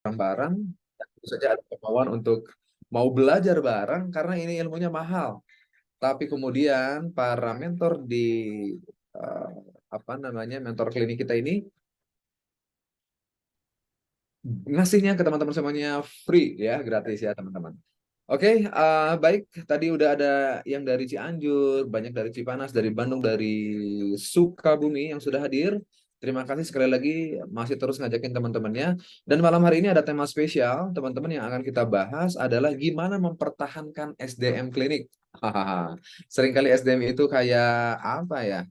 bareng-bareng, tentu saja ada kemauan untuk mau belajar bareng karena ini ilmunya mahal. Tapi kemudian para mentor di eh, apa namanya mentor klinik kita ini ngasihnya ke teman-teman semuanya free ya, gratis ya teman-teman. Oke, baik. Tadi udah ada yang dari Cianjur, banyak dari Cipanas, dari Bandung, dari Sukabumi yang sudah hadir. Terima kasih sekali lagi masih terus ngajakin teman-temannya. Dan malam hari ini ada tema spesial, teman-teman yang akan kita bahas adalah gimana mempertahankan SDM klinik. Hahaha. Seringkali SDM itu kayak apa ya?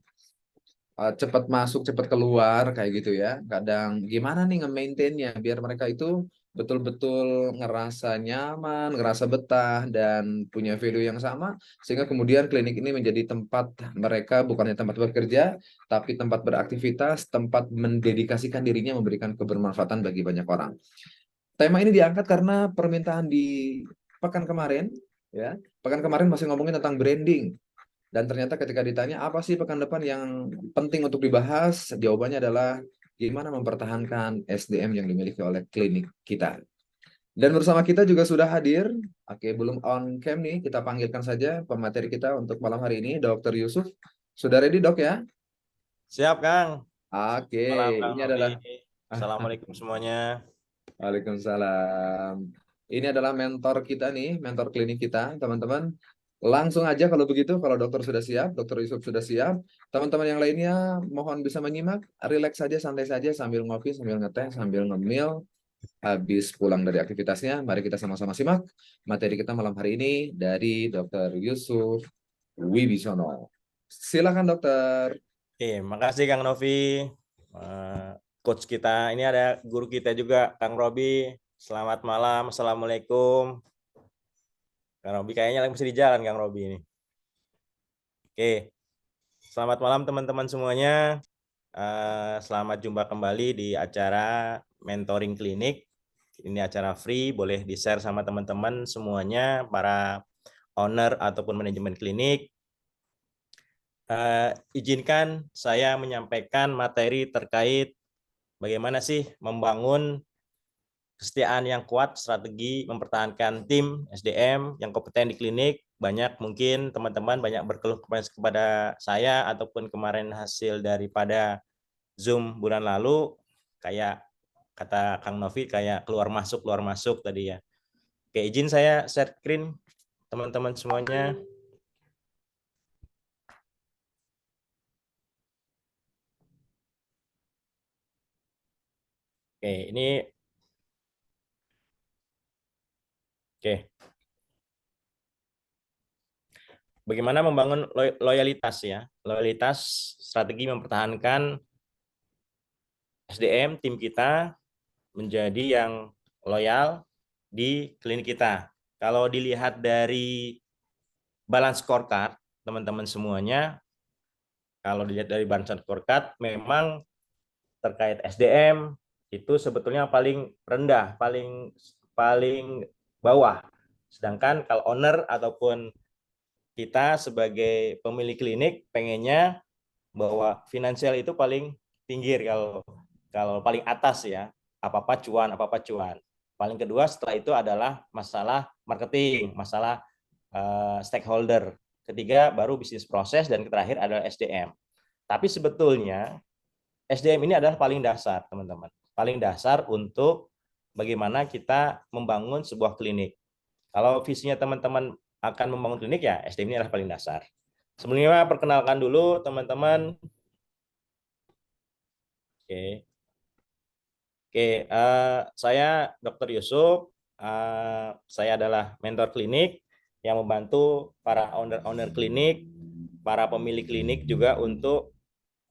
Cepat masuk, cepat keluar kayak gitu ya. Kadang gimana nih nge-maintainnya biar mereka itu betul-betul ngerasa nyaman, ngerasa betah dan punya value yang sama sehingga kemudian klinik ini menjadi tempat mereka bukannya tempat bekerja, tapi tempat beraktivitas, tempat mendedikasikan dirinya memberikan kebermanfaatan bagi banyak orang. Tema ini diangkat karena permintaan di pekan kemarin ya. Pekan kemarin masih ngomongin tentang branding. Dan ternyata ketika ditanya apa sih pekan depan yang penting untuk dibahas, jawabannya adalah gimana mempertahankan SDM yang dimiliki oleh klinik kita. Dan bersama kita juga sudah hadir, oke belum on cam nih, kita panggilkan saja pemateri kita untuk malam hari ini, Dr. Yusuf. Sudah ready dok ya? Siap, Kang. Oke, Malam, Kang ini Novi. adalah Assalamualaikum semuanya. Waalaikumsalam. Ini adalah mentor kita nih, mentor klinik kita, teman-teman. Langsung aja kalau begitu, kalau dokter sudah siap, dokter Yusuf sudah siap, teman-teman yang lainnya mohon bisa menyimak, relax saja, santai saja sambil ngopi, sambil ngeteh, sambil ngemil, habis pulang dari aktivitasnya. Mari kita sama-sama simak materi kita malam hari ini dari dokter Yusuf Wibisono. Silakan dokter. Oke, makasih Kang Novi. Eh, Coach kita, ini ada guru kita juga, Kang Robi. Selamat malam, Assalamualaikum. Kang Robi kayaknya lagi masih di jalan, Kang Robi ini. Oke, selamat malam teman-teman semuanya. Selamat jumpa kembali di acara Mentoring Klinik. Ini acara free, boleh di-share sama teman-teman semuanya, para owner ataupun manajemen klinik. Izinkan saya menyampaikan materi terkait bagaimana sih membangun kesetiaan yang kuat, strategi mempertahankan tim SDM yang kompeten di klinik. Banyak mungkin teman-teman banyak berkeluh kepada saya ataupun kemarin hasil daripada Zoom bulan lalu, kayak kata Kang Novi, kayak keluar masuk tadi ya. Oke, izin saya share screen teman-teman semuanya. Oke, ini oke. Bagaimana membangun loyalitas ya. Loyalitas strategi mempertahankan SDM tim kita menjadi yang loyal di klinik kita. Kalau dilihat dari balance scorecard, teman-teman semuanya, kalau dilihat dari balance scorecard, memang terkait SDM itu sebetulnya paling rendah, paling paling bawah. Sedangkan kalau owner ataupun kita sebagai pemilik klinik pengennya bahwa finansial itu paling pinggir, kalau kalau paling atas ya, apa-apa cuan. Paling kedua setelah itu adalah masalah marketing, masalah stakeholder. Ketiga baru bisnis proses, dan terakhir adalah SDM. Tapi sebetulnya SDM ini adalah paling dasar, teman-teman. Paling dasar untuk bagaimana kita membangun sebuah klinik. Kalau visinya teman-teman akan membangun klinik, ya SDM ini adalah paling dasar. Sebelumnya perkenalkan dulu teman-teman. Oke. Oke, saya Dr. Yusuf. Saya adalah mentor klinik yang membantu para owner-owner klinik, para pemilik klinik juga untuk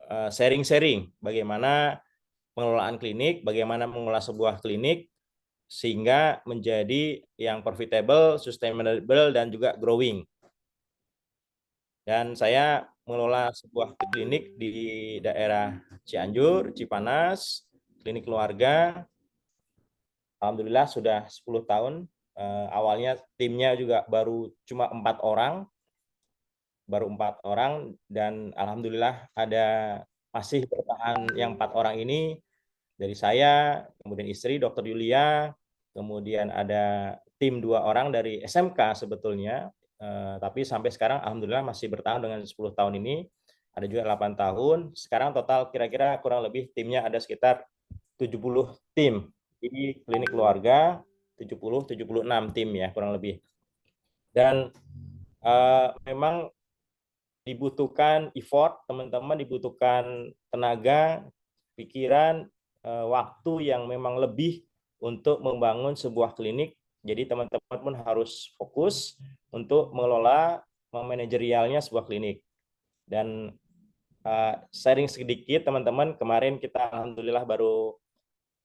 sharing-sharing bagaimana pengelolaan klinik, bagaimana mengelola sebuah klinik sehingga menjadi yang profitable, sustainable, dan juga growing. Dan saya mengelola sebuah klinik di daerah Cianjur, Cipanas, klinik keluarga. Alhamdulillah sudah 10 tahun. Awalnya timnya juga baru cuma 4 orang, dan alhamdulillah ada masih bertahan yang 4 orang ini, dari saya, kemudian istri Dr. Yulia, kemudian ada tim 2 orang dari SMK sebetulnya, tapi sampai sekarang alhamdulillah masih bertahan dengan 10 tahun ini. Ada juga 8 tahun. Sekarang total kira-kira kurang lebih timnya ada sekitar 70 tim di klinik keluarga, 76 tim ya kurang lebih. Dan memang dibutuhkan effort, teman-teman, dibutuhkan tenaga, pikiran, waktu yang memang lebih untuk membangun sebuah klinik. Jadi teman-teman pun harus fokus untuk mengelola, memanajerialnya sebuah klinik. Dan sharing sedikit teman-teman, kemarin kita alhamdulillah baru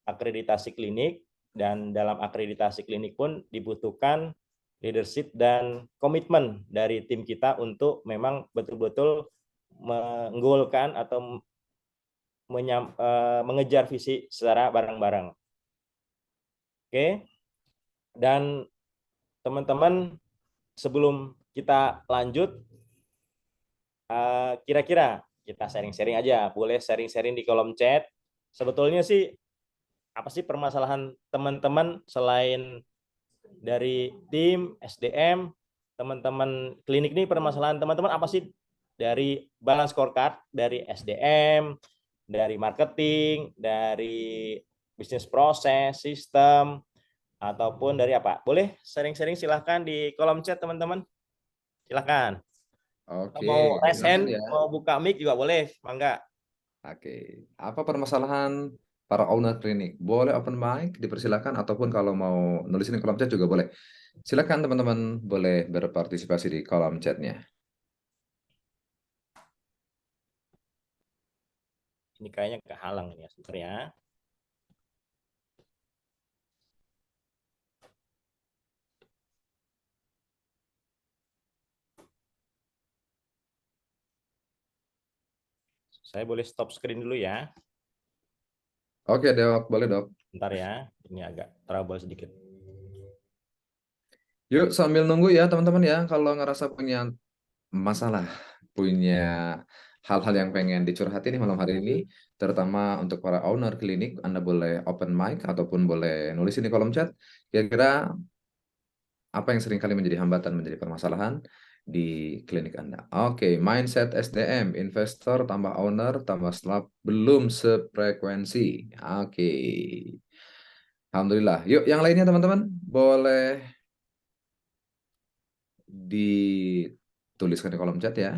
akreditasi klinik, dan dalam akreditasi klinik pun dibutuhkan leadership dan komitmen dari tim kita untuk memang betul-betul menggolkan atau mengejar visi secara bareng-bareng. Oke, dan teman-teman sebelum kita lanjut, kira-kira kita sharing-sharing aja, boleh sharing-sharing di kolom chat. Sebetulnya sih apa sih permasalahan teman-teman selain dari tim SDM, teman-teman klinik ini, permasalahan teman-teman apa sih dari balance scorecard, dari SDM, dari marketing, dari bisnis proses, sistem, ataupun dari apa? Boleh sharing-sharing silahkan di kolom chat teman-teman. Silahkan. Oke, Mau raise silakan hand, ya. mau buka mic juga boleh, mangga. Oke, apa permasalahan para owner klinik? Boleh open mic, dipersilakan, ataupun kalau mau nulisin di kolom chat juga boleh. Silakan teman-teman, boleh berpartisipasi di kolom chatnya. Ini kayaknya kehalang ya sebenarnya. Saya boleh stop screen dulu ya. Oke, Dok, boleh, Dok. Bentar ya, ini agak trouble sedikit. Yuk, sambil nunggu ya, teman-teman ya. Kalau ngerasa punya masalah, punya hal-hal yang pengen dicurhatin nih malam hari ini, terutama untuk para owner klinik, Anda boleh open mic ataupun boleh nulisin di kolom chat. Kira-kira apa yang sering kali menjadi hambatan, menjadi permasalahan di klinik Anda? Oke, mindset SDM, investor tambah owner tambah staff belum sefrekuensi. Oke. Alhamdulillah. Yuk, yang lainnya teman-teman boleh dituliskan di kolom chat ya.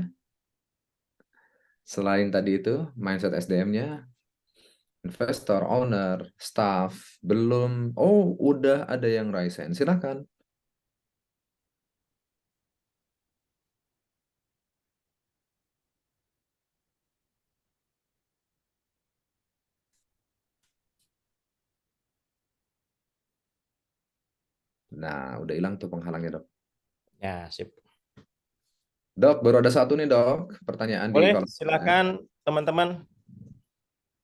Selain tadi itu, mindset SDM-nya, investor, owner, staff, belum. Oh, udah ada yang raise hand. Silakan. Nah, udah hilang tuh penghalangnya, Dok. Ya, sip. Dok, baru ada satu nih, Dok. Pertanyaan di Boleh, kolom chat. silakan teman-teman.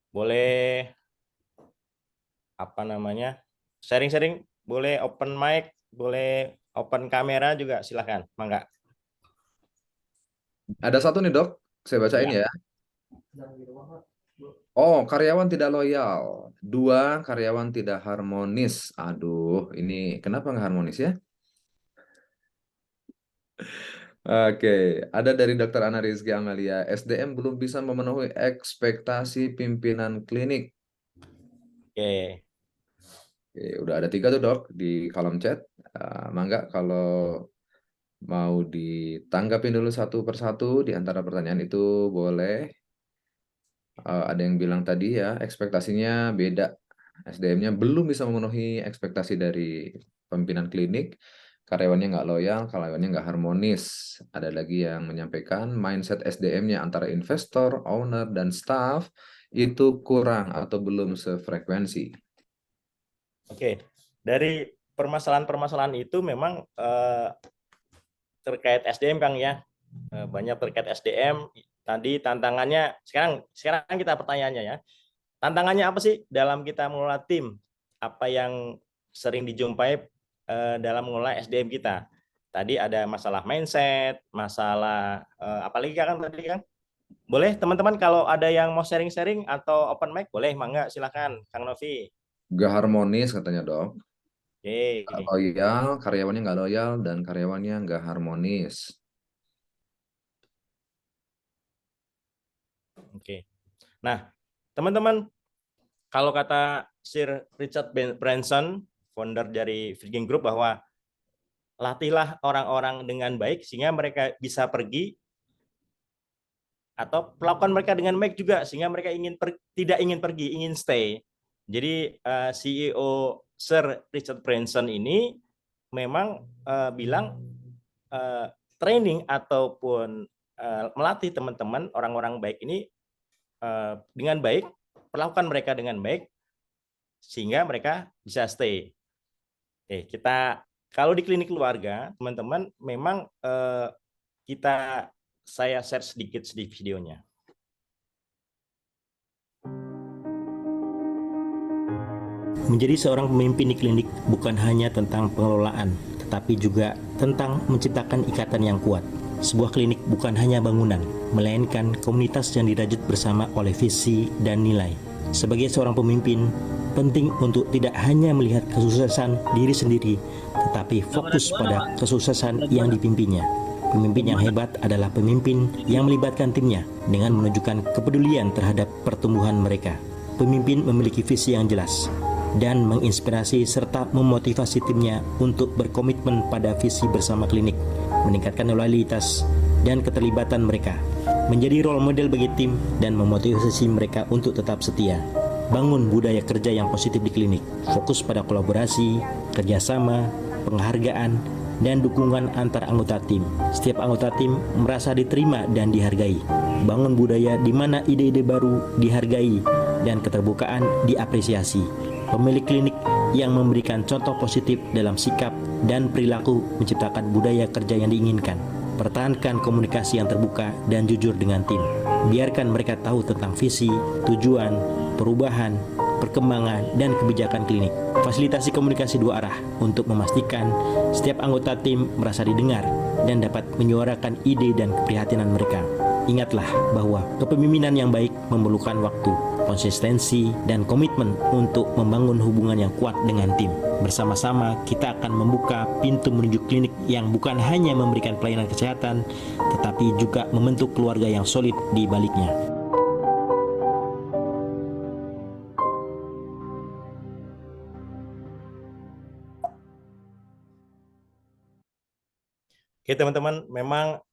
Boleh apa namanya? Sharing-sharing, boleh open mic, boleh open kamera juga silakan. Mangga. Ada satu nih, Dok. Saya bacain Ya. ya. Oh, karyawan tidak loyal. Dua, karyawan tidak harmonis. Aduh, ini kenapa nggak harmonis ya? Oke, ada dari Dr. Ana Rizky Amalia. SDM belum bisa memenuhi ekspektasi pimpinan klinik. Oke. Oke, udah ada tiga tuh, Dok, di kolom chat. Mangga kalau mau ditanggapin dulu satu persatu di antara pertanyaan itu boleh. Ada yang bilang tadi ya, ekspektasinya beda. SDM-nya belum bisa memenuhi ekspektasi dari pimpinan klinik. Karyawannya nggak loyal, karyawannya nggak harmonis. Ada lagi yang menyampaikan mindset SDM-nya antara investor, owner, dan staff itu kurang atau belum sefrekuensi. Oke. Dari permasalahan-permasalahan itu memang terkait SDM Kang ya. Banyak terkait SDM. Tadi tantangannya sekarang kita pertanyaannya ya. Tantangannya apa sih dalam kita mengelola tim? Apa yang sering dijumpai dalam mengelola SDM kita? Tadi ada masalah mindset, masalah apalagi kan tadi kan? Boleh teman-teman kalau ada yang mau sharing-sharing atau open mic boleh, mangga silakan Kang Novi. Gak harmonis katanya dok. Nggak Oke. loyal, karyawannya nggak loyal, dan karyawannya nggak harmonis. Oke. Nah, teman-teman, kalau kata Sir Richard Branson, founder dari Virgin Group, bahwa latihlah orang-orang dengan baik sehingga mereka bisa pergi, atau perlakukan mereka dengan baik juga sehingga mereka tidak ingin pergi, ingin stay. Jadi CEO Sir Richard Branson ini memang bilang training ataupun melatih teman-teman orang-orang baik ini dengan baik, perlakukan mereka dengan baik sehingga mereka bisa stay. Oke, kita kalau di klinik keluarga, teman-teman, memang saya share sedikit videonya. Menjadi seorang pemimpin di klinik bukan hanya tentang pengelolaan, tetapi juga tentang menciptakan ikatan yang kuat. Sebuah klinik bukan hanya bangunan, melainkan komunitas yang dirajut bersama oleh visi dan nilai. Sebagai seorang pemimpin, penting untuk tidak hanya melihat kesuksesan diri sendiri, tetapi fokus pada kesuksesan yang dipimpinnya. Pemimpin yang hebat adalah pemimpin yang melibatkan timnya dengan menunjukkan kepedulian terhadap pertumbuhan mereka. Pemimpin memiliki visi yang jelas dan menginspirasi serta memotivasi timnya untuk berkomitmen pada visi bersama klinik, meningkatkan loyalitas dan keterlibatan mereka, menjadi role model bagi tim dan memotivasi mereka untuk tetap setia. Bangun budaya kerja yang positif di klinik, fokus pada kolaborasi, kerjasama, penghargaan, dan dukungan antar anggota tim. Setiap anggota tim merasa diterima dan dihargai. Bangun budaya di mana ide-ide baru dihargai dan keterbukaan diapresiasi. Pemilik klinik yang memberikan contoh positif dalam sikap dan perilaku menciptakan budaya kerja yang diinginkan. Pertahankan komunikasi yang terbuka dan jujur dengan tim. Biarkan mereka tahu tentang visi, tujuan, perubahan, perkembangan, dan kebijakan klinik. Fasilitasi komunikasi dua arah untuk memastikan setiap anggota tim merasa didengar dan dapat menyuarakan ide dan keprihatinan mereka. Ingatlah bahwa kepemimpinan yang baik memerlukan waktu, konsistensi, dan komitmen untuk membangun hubungan yang kuat dengan tim. Bersama-sama kita akan membuka pintu menuju klinik yang bukan hanya memberikan pelayanan kesehatan, tetapi juga membentuk keluarga yang solid di baliknya. Oke teman-teman, memang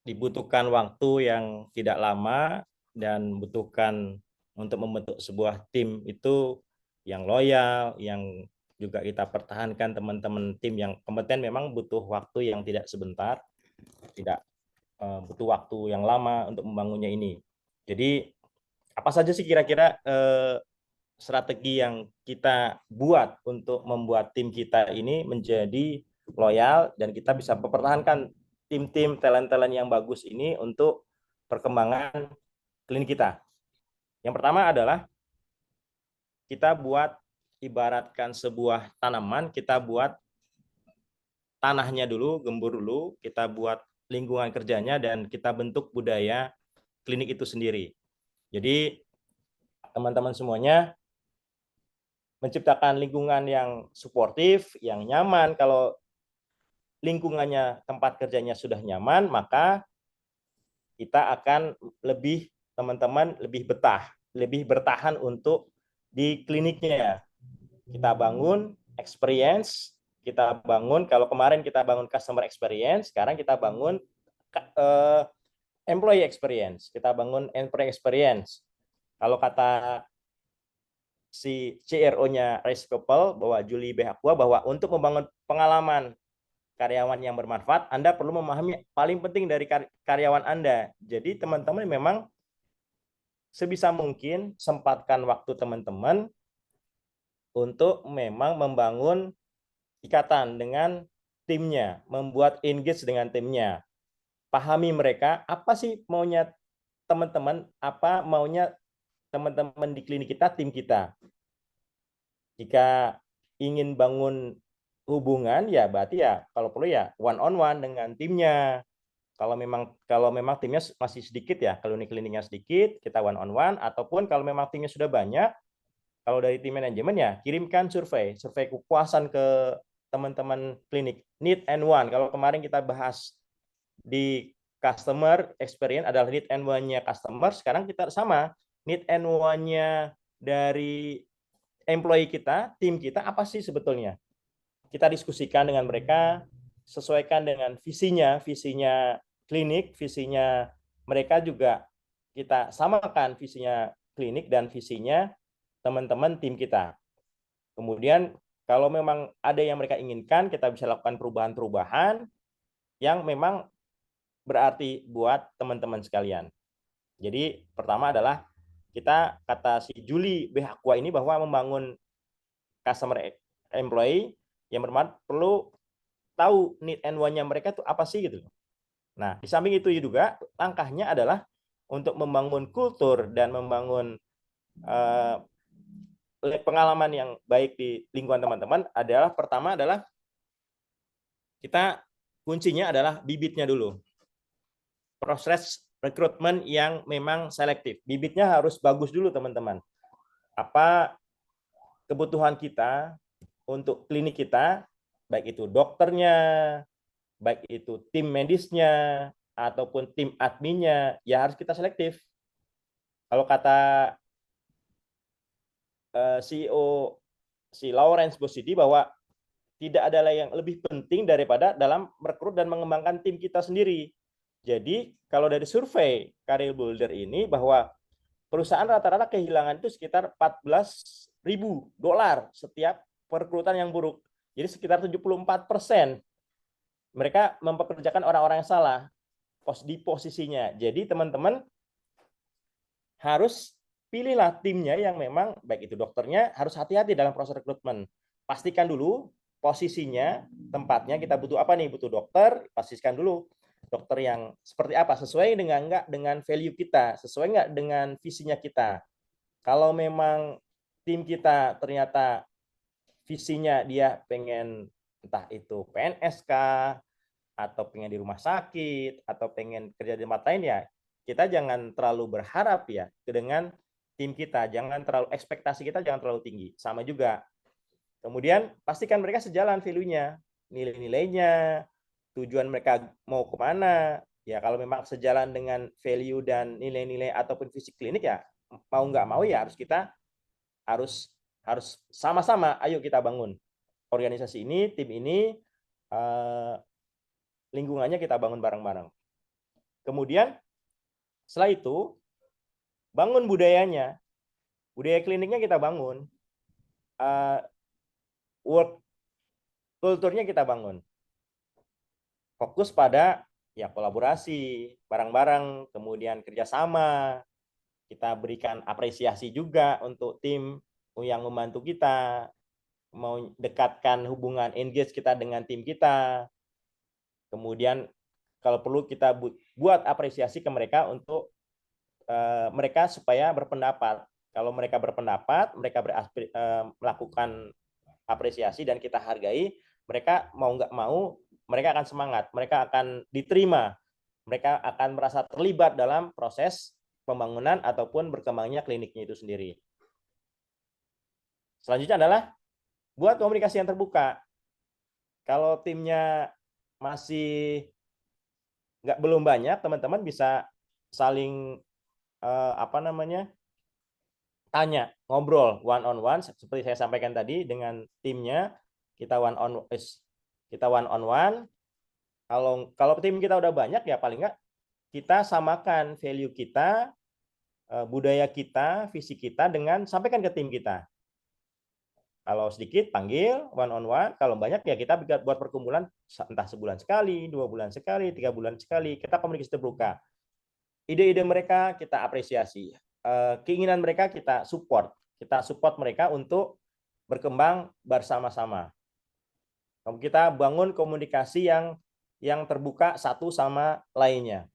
dibutuhkan waktu yang tidak lama dan butuhkan untuk membentuk sebuah tim itu yang loyal, yang juga kita pertahankan teman-teman tim yang kompeten memang butuh waktu yang tidak sebentar, tidak butuh waktu yang lama untuk membangunnya ini. Jadi apa saja sih kira-kira strategi yang kita buat untuk membuat tim kita ini menjadi loyal dan kita bisa mempertahankan tim-tim talent-talent yang bagus ini untuk perkembangan klinik kita. Yang pertama adalah kita buat ibaratkan sebuah tanaman, kita buat tanahnya dulu, gembur dulu, kita buat lingkungan kerjanya dan kita bentuk budaya klinik itu sendiri. Jadi teman-teman semuanya menciptakan lingkungan yang suportif, yang nyaman. Kalau lingkungannya, tempat kerjanya sudah nyaman, maka kita akan lebih, teman-teman, lebih betah, lebih bertahan untuk di kliniknya. Kita bangun experience, kita bangun, kalau kemarin kita bangun customer experience, sekarang kita bangun employee experience, kita bangun employee experience. Kalau kata si CRO-nya Rice People, bahwa Julie Behakwa, bahwa untuk membangun pengalaman karyawan yang bermanfaat, Anda perlu memahami paling penting dari karyawan Anda. Jadi teman-teman memang sebisa mungkin sempatkan waktu teman-teman untuk memang membangun ikatan dengan timnya, membuat engage dengan timnya. Pahami mereka, apa sih maunya teman-teman, apa maunya teman-teman di klinik kita, tim kita. Jika ingin bangun hubungan, ya berarti ya kalau perlu ya one on one dengan timnya. Kalau memang timnya masih sedikit ya, kliniknya sedikit, kita one on one, ataupun kalau memang timnya sudah banyak, kalau dari tim manajemen ya kirimkan survei kepuasan ke teman-teman klinik, need and want. Kalau kemarin kita bahas di customer experience adalah need and want-nya customer, sekarang kita sama, need and want-nya dari employee kita, tim kita apa sih sebetulnya. Kita diskusikan dengan mereka, sesuaikan dengan visinya klinik, visinya mereka juga kita samakan visinya klinik dan visinya teman-teman tim kita. Kemudian kalau memang ada yang mereka inginkan, kita bisa lakukan perubahan-perubahan yang memang berarti buat teman-teman sekalian. Jadi pertama adalah kita, kata si Julie B. Aqua ini, bahwa membangun customer employee yang bermanfaat perlu tahu need and want-nya mereka itu apa sih gitu. Nah, di samping itu juga langkahnya adalah untuk membangun kultur dan membangun pengalaman yang baik di lingkungan teman-teman adalah, pertama adalah kita kuncinya adalah bibitnya dulu. Proses rekrutmen yang memang selektif. Bibitnya harus bagus dulu teman-teman. Apa kebutuhan kita untuk klinik kita, baik itu dokternya, baik itu tim medisnya, ataupun tim adminnya, ya harus kita selektif. Kalau kata CEO si Lawrence Bosidi bahwa tidak ada yang lebih penting daripada dalam merekrut dan mengembangkan tim kita sendiri. Jadi kalau dari survei Career Builder ini, bahwa perusahaan rata-rata kehilangan itu sekitar $14.000 setiap perekrutan yang buruk. Jadi sekitar 74% mereka mempekerjakan orang-orang yang salah di posisinya. Jadi teman-teman harus pilihlah timnya yang memang, baik itu dokternya, harus hati-hati dalam proses rekrutmen. Pastikan dulu posisinya, tempatnya, kita butuh apa nih, butuh dokter, pastikan dulu dokter yang seperti apa, sesuai dengan value kita, sesuai nggak dengan visinya kita. Kalau memang tim kita ternyata visinya dia pengen entah itu PNS kah, atau pengen di rumah sakit, atau pengen kerja di tempat lain, ya kita jangan terlalu berharap ya dengan tim kita, jangan terlalu, ekspektasi kita jangan terlalu tinggi. Sama juga, kemudian pastikan mereka sejalan value-nya, nilai-nilainya, tujuan mereka mau kemana. Ya kalau memang sejalan dengan value dan nilai-nilai ataupun visi klinik, ya mau nggak mau ya harus harus sama-sama, ayo kita bangun organisasi ini, tim ini, lingkungannya kita bangun bareng-bareng. Kemudian setelah itu bangun budayanya, budaya kliniknya kita bangun, work kulturnya kita bangun, fokus pada ya kolaborasi bareng-bareng, kemudian kerjasama, kita berikan apresiasi juga untuk tim yang membantu kita, mau dekatkan hubungan engage kita dengan tim kita. Kemudian kalau perlu kita buat apresiasi ke mereka untuk mereka supaya berpendapat. Kalau mereka berpendapat, mereka melakukan apresiasi dan kita hargai, mereka mau nggak mau, mereka akan semangat, mereka akan diterima, mereka akan merasa terlibat dalam proses pembangunan ataupun berkembangnya kliniknya itu sendiri. Selanjutnya adalah buat komunikasi yang terbuka. Kalau timnya masih belum banyak, teman-teman bisa saling tanya, ngobrol one on one, seperti saya sampaikan tadi dengan timnya, kita one on one. Kalau tim kita udah banyak, ya paling nggak kita samakan value kita, budaya kita, visi kita, dengan sampaikan ke tim kita. Kalau sedikit panggil one on one, kalau banyak ya kita buat perkumpulan, entah sebulan sekali, 2 bulan sekali, 3 bulan sekali, kita komunikasi terbuka. Ide-ide mereka kita apresiasi, keinginan mereka kita support mereka untuk berkembang bersama-sama. Kita bangun komunikasi yang terbuka satu sama lainnya.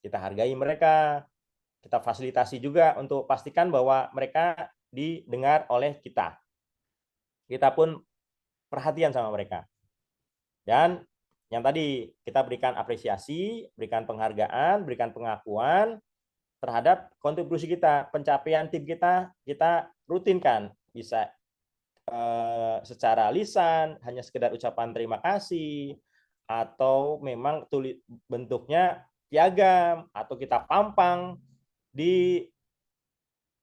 Kita hargai mereka, kita fasilitasi juga untuk pastikan bahwa mereka didengar oleh kita. Kita pun perhatian sama mereka. Dan yang tadi kita berikan apresiasi, berikan penghargaan, berikan pengakuan terhadap kontribusi kita, pencapaian tim kita rutinkan. Bisa secara lisan, hanya sekedar ucapan terima kasih, atau memang bentuknya piagam, atau kita pampang di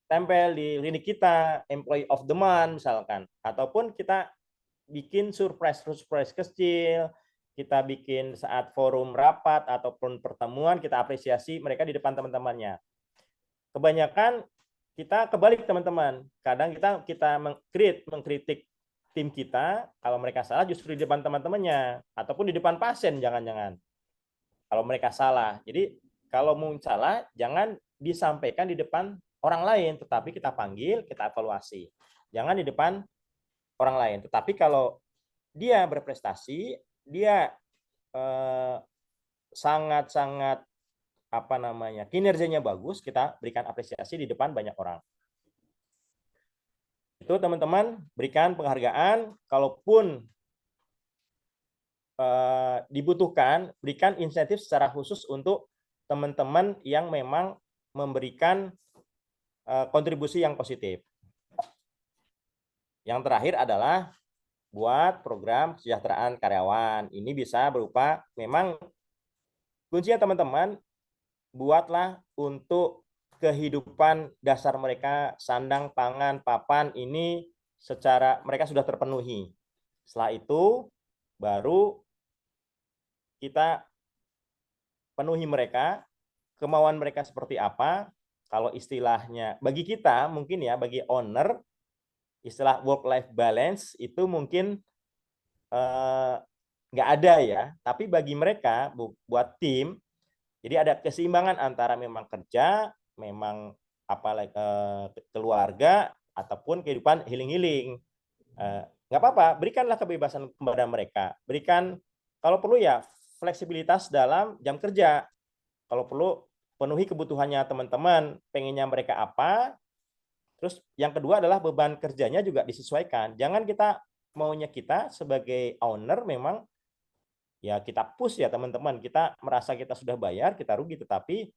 tempel di klinik kita, employee of the month misalkan, ataupun kita bikin surprise kecil, kita bikin saat forum rapat ataupun pertemuan, kita apresiasi mereka di depan teman-temannya. Kebanyakan kita kebalik teman-teman, kadang kita mengkritik tim kita, kalau mereka salah justru di depan teman-temannya, ataupun di depan pasien jangan-jangan kalau mereka salah. Jadi kalau mau salah jangan disampaikan di depan orang lain, tetapi kita panggil, kita evaluasi. Jangan di depan orang lain. Tetapi kalau dia berprestasi, dia sangat-sangat kinerjanya bagus, kita berikan apresiasi di depan banyak orang. Itu teman-teman, berikan penghargaan. Kalaupun dibutuhkan, berikan insentif secara khusus untuk teman-teman yang memang memberikan kontribusi yang positif. Yang terakhir adalah buat program kesejahteraan karyawan. Ini bisa berupa, memang kuncinya teman-teman, buatlah untuk kehidupan dasar mereka, sandang, pangan, papan, ini secara mereka sudah terpenuhi. Setelah itu, baru kita penuhi mereka, kemauan mereka seperti apa. Kalau istilahnya, bagi kita mungkin ya, bagi owner, istilah work-life balance itu mungkin nggak ada ya. Tapi bagi mereka, buat tim, jadi ada keseimbangan antara memang kerja, memang keluarga, ataupun kehidupan healing-healing. Nggak apa-apa, berikanlah kebebasan kepada mereka. Berikan, kalau perlu ya, fleksibilitas dalam jam kerja. Kalau perlu, penuhi kebutuhannya teman-teman, pengennya mereka apa. Terus yang kedua adalah beban kerjanya juga disesuaikan. Jangan kita maunya kita sebagai owner memang ya kita push ya teman-teman. Kita merasa kita sudah bayar, kita rugi, tetapi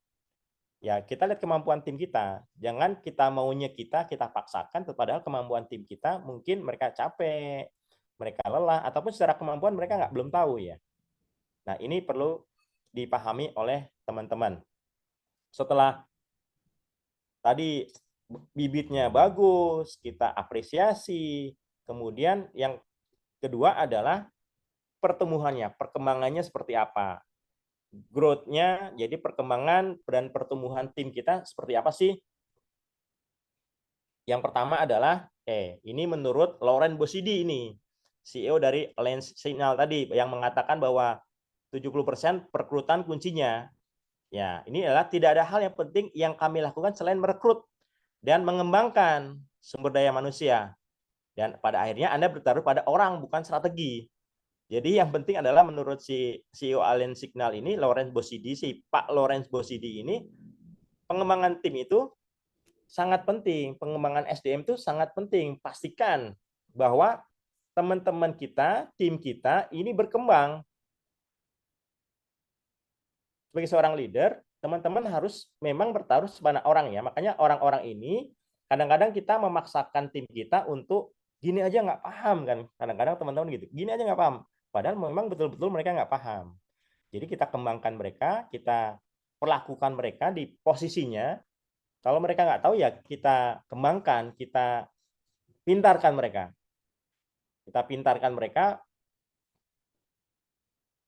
ya kita lihat kemampuan tim kita. Jangan kita maunya kita paksakan, padahal kemampuan tim kita mungkin mereka capek, mereka lelah, ataupun secara kemampuan mereka belum tahu ya. Nah, ini perlu dipahami oleh teman-teman. Setelah tadi bibitnya bagus, kita apresiasi. Kemudian yang kedua adalah pertumbuhannya, perkembangannya seperti apa. Growth-nya, jadi perkembangan dan pertumbuhan tim kita seperti apa sih? Yang pertama adalah, ini menurut Lauren Bosidi ini, CEO dari Lens Signal tadi, yang mengatakan bahwa 70% perekrutan kuncinya. Ya, ini adalah tidak ada hal yang penting yang kami lakukan selain merekrut dan mengembangkan sumber daya manusia. Dan pada akhirnya Anda bertaruh pada orang, bukan strategi. Jadi yang penting adalah menurut si CEO Alien Signal ini, Lawrence Bosidi, si Pak Lawrence Bosidi ini, pengembangan tim itu sangat penting. Pengembangan SDM itu sangat penting. Pastikan bahwa teman-teman kita, tim kita ini berkembang. Sebagai seorang leader, teman-teman harus memang bertaruh pada orang ya. Makanya orang-orang ini kadang-kadang kita memaksakan tim kita untuk gini aja nggak paham kan. Kadang-kadang teman-teman gitu, gini aja nggak paham. Padahal memang betul-betul mereka nggak paham. Jadi kita kembangkan mereka, kita perlakukan mereka di posisinya. Kalau mereka nggak tahu ya kita kembangkan, kita pintarkan mereka. Kita pintarkan mereka.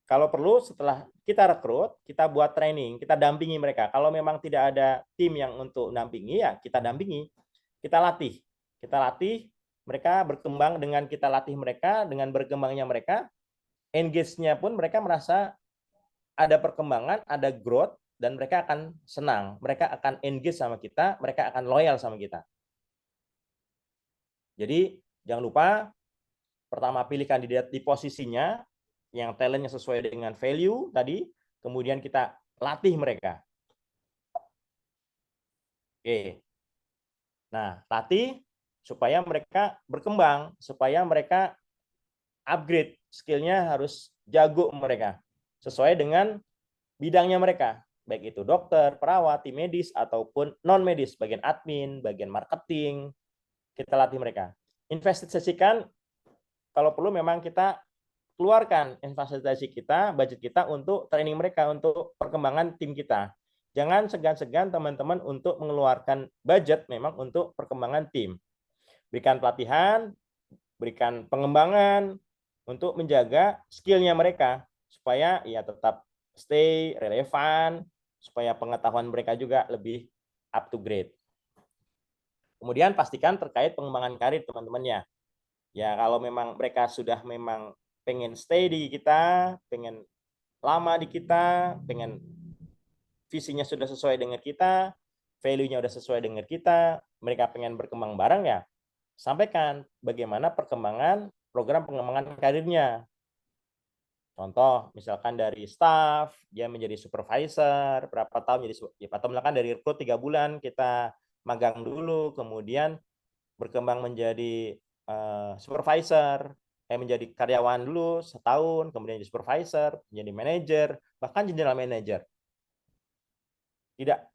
Kalau perlu setelah kita rekrut, kita buat training, kita dampingi mereka. Kalau memang tidak ada tim yang untuk dampingi, ya kita dampingi, kita latih. Kita latih, mereka berkembang dengan kita latih mereka, dengan berkembangnya mereka, engage-nya pun mereka merasa ada perkembangan, ada growth, dan mereka akan senang. Mereka akan engage sama kita, mereka akan loyal sama kita. Jadi, jangan lupa, pertama pilih kandidat di posisinya, yang talentnya sesuai dengan value tadi, kemudian kita latih mereka. Oke. Nah, latih supaya mereka berkembang, supaya mereka upgrade skillnya, harus jago mereka sesuai dengan bidangnya mereka, baik itu dokter, perawat, tim medis ataupun non medis, bagian admin, bagian marketing, kita latih mereka. Investasikan kalau perlu, memang kita keluarkan investasi kita, budget kita untuk training mereka, untuk perkembangan tim kita. Jangan segan-segan teman-teman untuk mengeluarkan budget memang untuk perkembangan tim. Berikan pelatihan, berikan pengembangan untuk menjaga skillnya mereka supaya ya tetap stay relevan, supaya pengetahuan mereka juga lebih up to grade. Kemudian pastikan terkait pengembangan karir teman-temannya. Ya kalau memang mereka sudah memang pengen stay di kita, pengen lama di kita, pengen visinya sudah sesuai dengan kita, value-nya sudah sesuai dengan kita, mereka pengen berkembang bareng, ya sampaikan bagaimana perkembangan program pengembangan karirnya. Contoh, misalkan dari staff, dia menjadi supervisor, berapa tahun jadi, atau misalkan dari rekrut 3 bulan, kita magang dulu, kemudian berkembang menjadi supervisor, menjadi karyawan dulu setahun, kemudian jadi supervisor, menjadi manajer, bahkan general manager.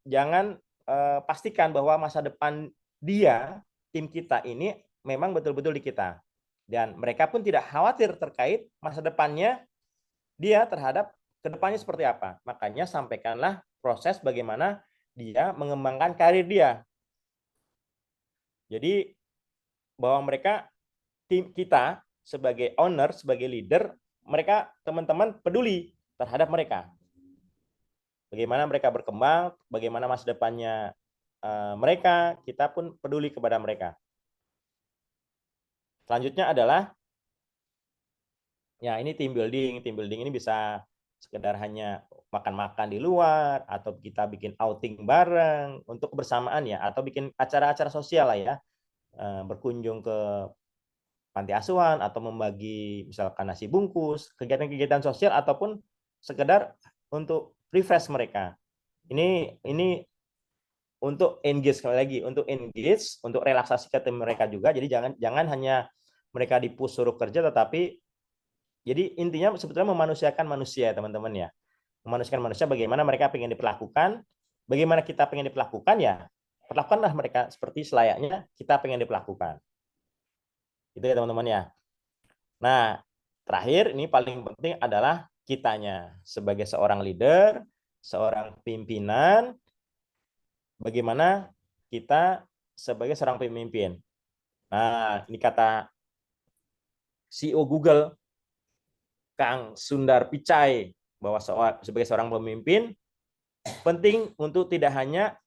Jangan pastikan bahwa masa depan dia, tim kita ini memang betul-betul di kita. Dan mereka pun tidak khawatir terkait masa depannya dia terhadap kedepannya seperti apa. Makanya sampaikanlah proses bagaimana dia mengembangkan karir dia. Jadi bahwa mereka, tim kita sebagai owner, sebagai leader, mereka teman-teman peduli terhadap mereka. Bagaimana mereka berkembang, bagaimana masa depannya mereka, kita pun peduli kepada mereka. Selanjutnya adalah ya ini team building. Team building ini bisa sekedar hanya makan-makan di luar, atau kita bikin outing bareng untuk kebersamaan ya, atau bikin acara-acara sosial lah ya, berkunjung ke panti asuhan atau membagi misalkan nasi bungkus, kegiatan-kegiatan sosial, ataupun sekedar untuk refresh mereka. Ini untuk engage, sekali lagi untuk engage, untuk relaksasi ke tim mereka juga. Jadi jangan hanya mereka dipush suruh kerja, tetapi jadi intinya sebetulnya memanusiakan manusia, teman-teman ya. Memanusiakan manusia, bagaimana mereka pengen diperlakukan, bagaimana kita pengen diperlakukan, ya perlakukanlah mereka seperti selayaknya kita pengen diperlakukan. Itu ya teman-teman ya. Nah, terakhir ini paling penting adalah kitanya sebagai seorang leader, seorang pimpinan, bagaimana kita sebagai seorang pemimpin. Nah, ini kata CEO Google, Kang Sundar Pichai, bahwa sebagai seorang pemimpin penting untuk tidak hanya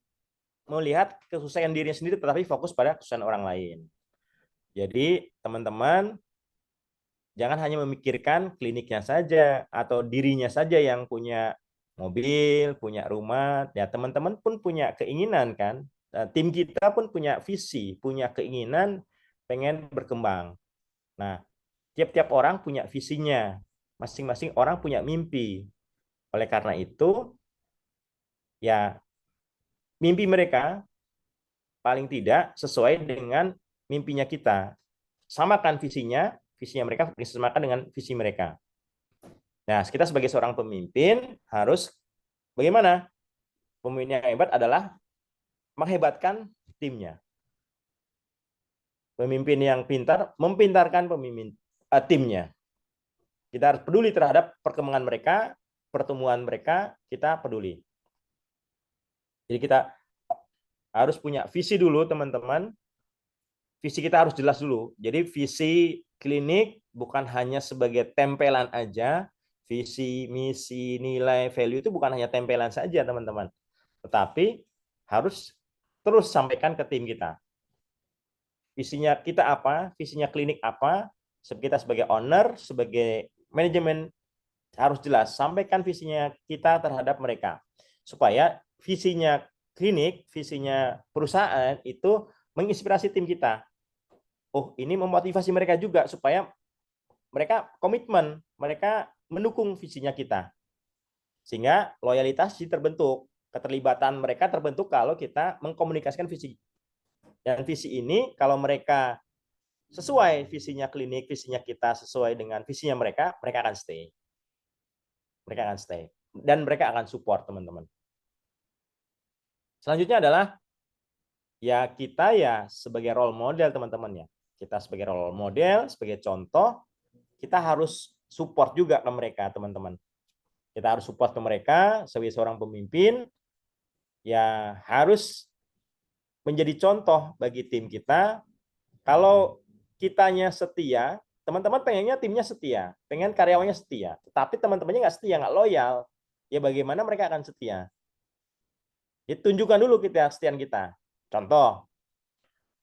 melihat kesuksesan dirinya sendiri, tetapi fokus pada kesuksesan orang lain. Jadi teman-teman jangan hanya memikirkan kliniknya saja atau dirinya saja yang punya mobil, punya rumah. Ya teman-teman pun punya keinginan kan. Tim kita pun punya visi, punya keinginan pengen berkembang. Nah, tiap-tiap orang punya visinya. Masing-masing orang punya mimpi. Oleh karena itu, ya mimpi mereka paling tidak sesuai dengan mimpinya kita. Samakan visinya mereka disamakan dengan visi mereka. Nah, kita sebagai seorang pemimpin harus bagaimana? Pemimpin yang hebat adalah menghebatkan timnya. Pemimpin yang pintar mempintarkan timnya. Kita harus peduli terhadap perkembangan mereka, pertumbuhan mereka, kita peduli. Jadi kita harus punya visi dulu, teman-teman. Visi kita harus jelas dulu. Jadi visi klinik bukan hanya sebagai tempelan aja. Visi, misi, nilai, value itu bukan hanya tempelan saja, teman-teman. Tetapi harus terus sampaikan ke tim kita. Visinya kita apa, visinya klinik apa, kita sebagai owner, sebagai manajemen harus jelas. Sampaikan visinya kita terhadap mereka. Supaya visinya klinik, visinya perusahaan itu menginspirasi tim kita. Oh, ini memotivasi mereka juga supaya mereka komitmen, mereka mendukung visinya kita. Sehingga loyalitas terbentuk, keterlibatan mereka terbentuk kalau kita mengkomunikasikan visi. Dan visi ini kalau mereka sesuai visinya klinik, visinya kita sesuai dengan visinya mereka, mereka akan stay. Mereka akan stay. Dan mereka akan support, teman-teman. Selanjutnya adalah ya kita ya sebagai role model, teman-teman ya. Kita sebagai role model, sebagai contoh, kita harus support juga ke mereka, teman-teman. Kita harus support ke mereka sebagai seorang pemimpin, ya harus menjadi contoh bagi tim kita. Kalau kitanya setia, teman-teman pengennya timnya setia, pengen karyawannya setia, tapi teman-temannya nggak setia, nggak loyal, ya bagaimana mereka akan setia? Ya, tunjukkan dulu kita kesetiaan kita. Contoh,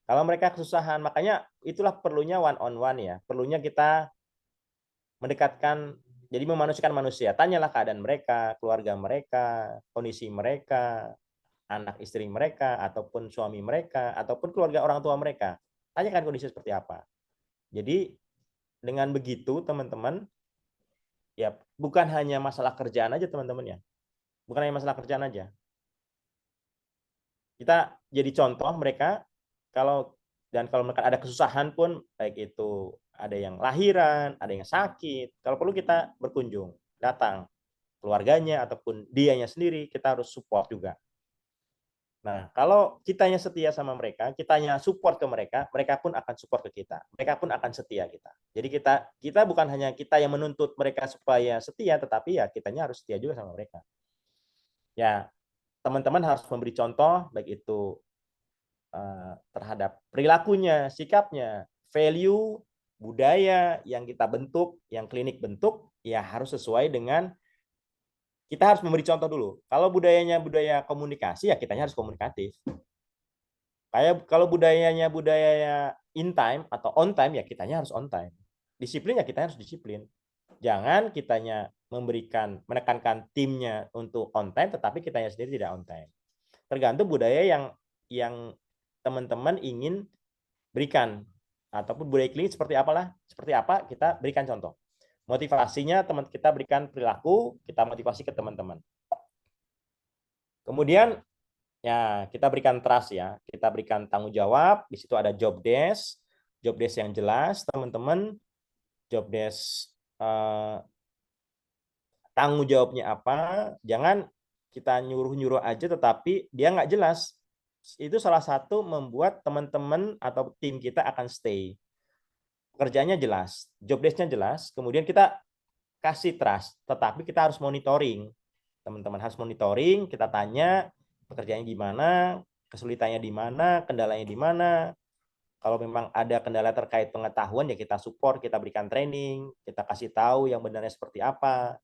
kalau mereka kesusahan, makanya itulah perlunya one on one ya, perlunya kita mendekatkan, jadi memanusiakan manusia. Tanyalah keadaan mereka, keluarga mereka, kondisi mereka, anak istri mereka, ataupun suami mereka, ataupun keluarga orang tua mereka. Tanyakan kondisi seperti apa. Jadi dengan begitu teman-teman, ya bukan hanya masalah kerjaan aja teman-teman ya. Bukan hanya masalah kerjaan aja. Kita jadi contoh mereka, kalau mereka ada kesusahan pun, baik itu ada yang lahiran, ada yang sakit, kalau perlu kita berkunjung, datang, keluarganya ataupun dianya sendiri, kita harus support juga. Nah, kalau kitanya setia sama mereka, kitanya support ke mereka, mereka pun akan support ke kita. Mereka pun akan setia kita. Jadi kita bukan hanya kita yang menuntut mereka supaya setia, tetapi ya kitanya harus setia juga sama mereka. Ya, teman-teman harus memberi contoh, baik itu terhadap perilakunya, sikapnya, value, budaya yang kita bentuk, yang klinik bentuk, ya harus sesuai dengan, kita harus memberi contoh dulu. Kalau budayanya budaya komunikasi, ya kitanya harus komunikatif. Kayak kalau budayanya budaya in time atau on time, ya kitanya harus on time. Disiplin, ya kita harus disiplin. Jangan kitanya menekankan timnya untuk on time, tetapi kitanya sendiri tidak on time. Tergantung budaya yang teman-teman ingin berikan, ataupun budaya klinik seperti apa kita berikan contoh. Motivasinya teman kita berikan perilaku, kita motivasi ke teman-teman. Kemudian ya kita berikan trust ya, kita berikan tanggung jawab. Di situ ada job desk yang jelas, teman-teman. Job desk tanggung jawabnya apa. Jangan kita nyuruh-nyuruh aja tetapi dia nggak jelas. Itu salah satu membuat teman-teman atau tim kita akan stay. Pekerjaannya jelas, job desk-nya jelas, kemudian kita kasih trust, tetapi kita harus monitoring. Teman-teman harus monitoring, kita tanya pekerjaannya gimana, kesulitannya di mana, kendalanya di mana. Kalau memang ada kendala terkait pengetahuan, ya kita support, kita berikan training, kita kasih tahu yang benarnya seperti apa.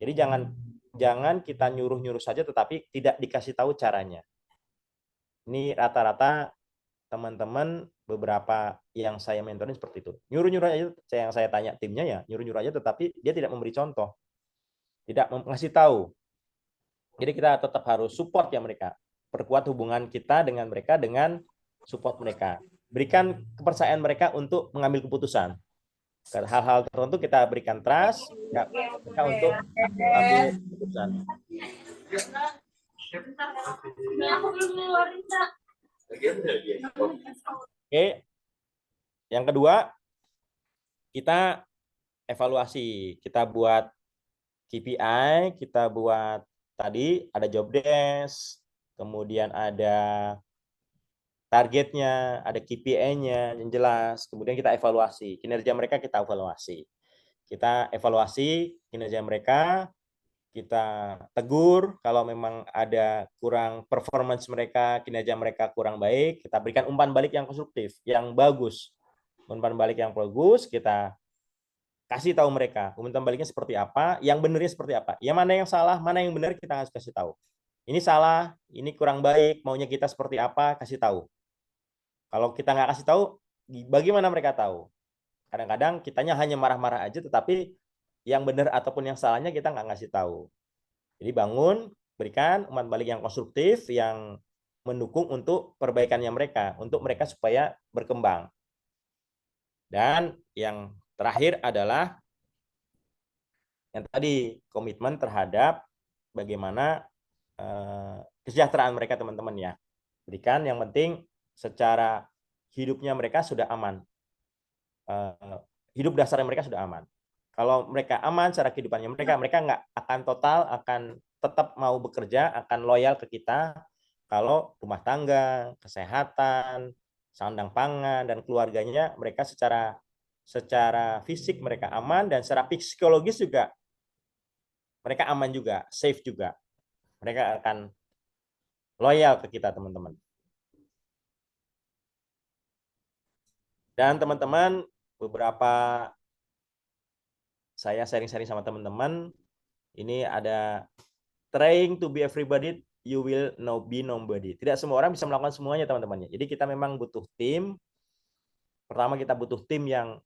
Jadi jangan kita nyuruh-nyuruh saja tetapi tidak dikasih tahu caranya. Ini rata-rata teman-teman beberapa yang saya mentorin seperti itu. Nyuruh-nyuruh aja, yang saya tanya timnya ya, nyuruh-nyuruh aja tetapi dia tidak memberi contoh. Tidak mengasih tahu. Jadi kita tetap harus support ya mereka. Perkuat hubungan kita dengan mereka dengan support mereka. Berikan kepercayaan mereka untuk mengambil keputusan. Hal-hal tertentu kita berikan trust ya, mereka untuk mengambil keputusan. Oke. Yang kedua, kita evaluasi. Kita buat KPI, kita buat tadi ada job desk, kemudian ada targetnya, ada KPI-nya yang jelas, kemudian kita evaluasi. Kinerja mereka kita evaluasi. Kita evaluasi kinerja mereka, kita tegur kalau memang ada kurang performance mereka, kinerja mereka kurang baik, kita berikan umpan balik yang konstruktif, yang bagus. Umpan balik yang bagus, kita kasih tahu mereka umpan baliknya seperti apa, yang benernya seperti apa. Ya mana yang salah, mana yang benar kita harus kasih tahu. Ini salah, ini kurang baik, maunya kita seperti apa, kasih tahu. Kalau kita nggak kasih tahu, bagaimana mereka tahu? Kadang-kadang kitanya hanya marah-marah aja, tetapi yang benar ataupun yang salahnya kita nggak ngasih tahu. Jadi bangun, berikan umpan balik yang konstruktif, yang mendukung untuk perbaikannya mereka, untuk mereka supaya berkembang. Dan yang terakhir adalah yang tadi, komitmen terhadap bagaimana kesejahteraan mereka, teman-teman ya. Berikan yang penting secara hidupnya mereka sudah aman. hidup dasarnya mereka sudah aman. Kalau mereka aman secara kehidupannya mereka, mereka nggak akan total, akan tetap mau bekerja, akan loyal ke kita. Kalau rumah tangga, kesehatan, sandang pangan dan keluarganya mereka secara fisik mereka aman, dan secara psikologis juga mereka aman juga, safe juga. Mereka akan loyal ke kita, teman-teman. Dan teman-teman, beberapa saya sharing-sharing sama teman-teman, ini ada trying to be everybody, you will be nobody. Tidak semua orang bisa melakukan semuanya, teman-temannya. Jadi kita memang butuh tim. Pertama kita butuh tim yang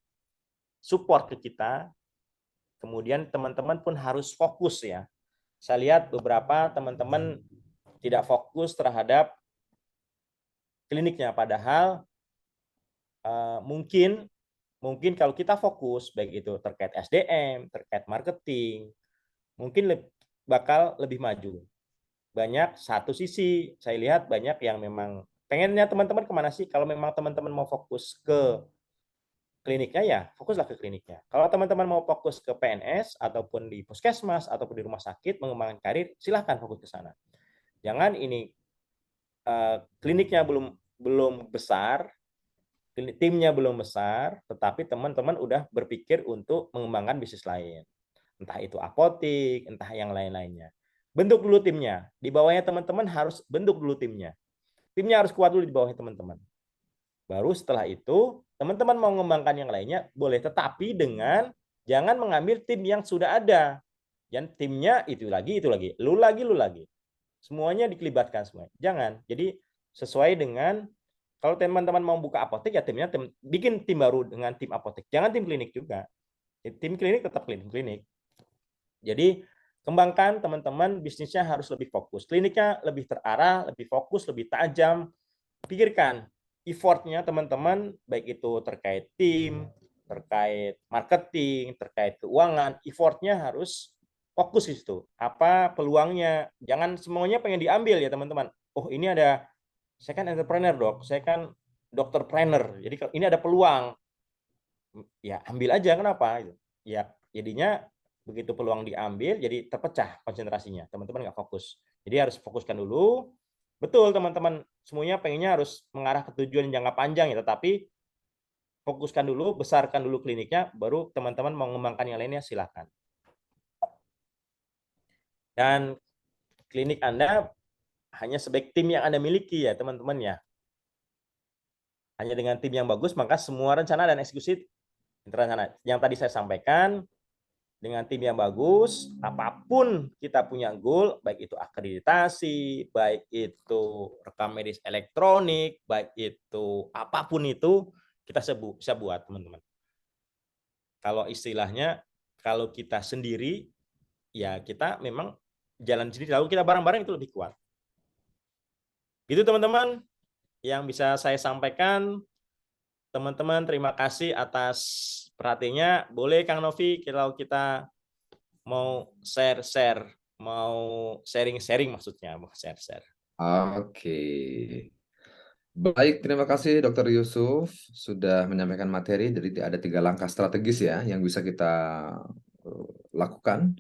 support ke kita. Kemudian teman-teman pun harus fokus ya. Saya lihat beberapa teman-teman tidak fokus terhadap kliniknya, padahal mungkin kalau kita fokus baik itu terkait SDM, terkait marketing, mungkin bakal lebih maju. Banyak satu sisi saya lihat banyak yang memang pengennya teman-teman kemana sih? Kalau memang teman-teman mau fokus ke kliniknya ya fokuslah ke kliniknya. Kalau teman-teman mau fokus ke PNS ataupun di puskesmas ataupun di rumah sakit mengembangkan karir, silahkan fokus ke sana. Jangan ini kliniknya belum belum besar, timnya belum besar, tetapi teman-teman udah berpikir untuk mengembangkan bisnis lain. Entah itu apotik, entah yang lain-lainnya. Bentuk dulu timnya. Di bawahnya teman-teman harus bentuk dulu timnya. Timnya harus kuat dulu di bawahnya teman-teman. Baru setelah itu, teman-teman mau mengembangkan yang lainnya, boleh. Tetapi dengan jangan mengambil tim yang sudah ada. Dan timnya itu lagi, lu lagi, lu lagi. Semuanya dikelibatkan semua. Jangan. Jadi sesuai dengan kalau teman-teman mau buka apotek ya timnya bikin tim baru dengan tim apotek. Jangan tim klinik juga. Tim klinik tetap klinik. Jadi kembangkan teman-teman bisnisnya harus lebih fokus. Kliniknya lebih terarah, lebih fokus, lebih tajam. Pikirkan effortnya teman-teman, baik itu terkait tim, terkait marketing, terkait keuangan, effortnya harus fokus di situ. Apa peluangnya? Jangan semuanya pengen diambil ya teman-teman. Oh ini ada, saya kan entrepreneur dok, saya kan dokter trainer. Jadi ini ada peluang, ya ambil aja. Kenapa? Ya jadinya begitu peluang diambil, jadi terpecah konsentrasinya. Teman-teman nggak fokus. Jadi harus fokuskan dulu. Betul teman-teman, semuanya pengennya harus mengarah ke tujuan jangka panjang ya, tetapi fokuskan dulu, besarkan dulu kliniknya, baru teman-teman mau mengembangkan yang lainnya silakan. Dan klinik Anda hanya sebaik tim yang Anda miliki ya teman-teman ya. Hanya dengan tim yang bagus, maka semua rencana dan eksekusi rencana yang tadi saya sampaikan, dengan tim yang bagus, apapun kita punya goal, baik itu akreditasi, baik itu rekam medis elektronik, baik itu apapun itu, kita bisa buat, teman-teman. Kalau istilahnya, kalau kita sendiri, ya kita memang jalan sendiri, lalu kita bareng-bareng itu lebih kuat. Itu teman-teman yang bisa saya sampaikan. Teman-teman, terima kasih atas perhatiannya. Boleh Kang Novi, kalau kita mau share-share, mau sharing-sharing maksudnya, mau share-share. Oke. Baik, terima kasih Dokter Yusuf sudah menyampaikan materi. Jadi ada 3 langkah strategis ya yang bisa kita lakukan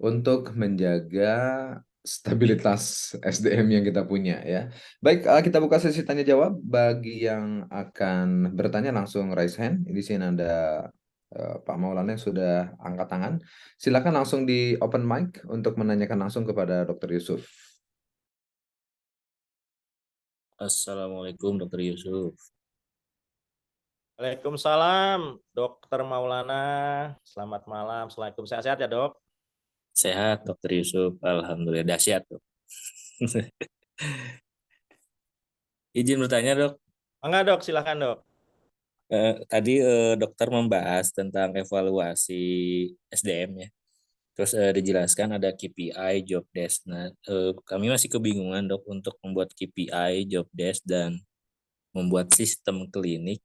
untuk menjaga stabilitas SDM yang kita punya ya. Baik, kita buka sesi tanya jawab. Bagi yang akan bertanya langsung raise hand. Di sini ada Pak Maulana yang sudah angkat tangan. Silakan langsung di open mic untuk menanyakan langsung kepada Dokter Yusuf. Assalamualaikum Dokter Yusuf. Waalaikumsalam, Dokter Maulana. Selamat malam. Assalamualaikum. Sehat-sehat ya, Dok? Sehat Dokter Yusuf, Alhamdulillah dahsyat Dok. Izin bertanya Dok, Enggak, Dok. Silakan, Dok. tadi dokter membahas tentang evaluasi SDM ya. Terus dijelaskan ada KPI, job desk. Nah, kami masih kebingungan Dok untuk membuat KPI, job desk dan membuat sistem klinik,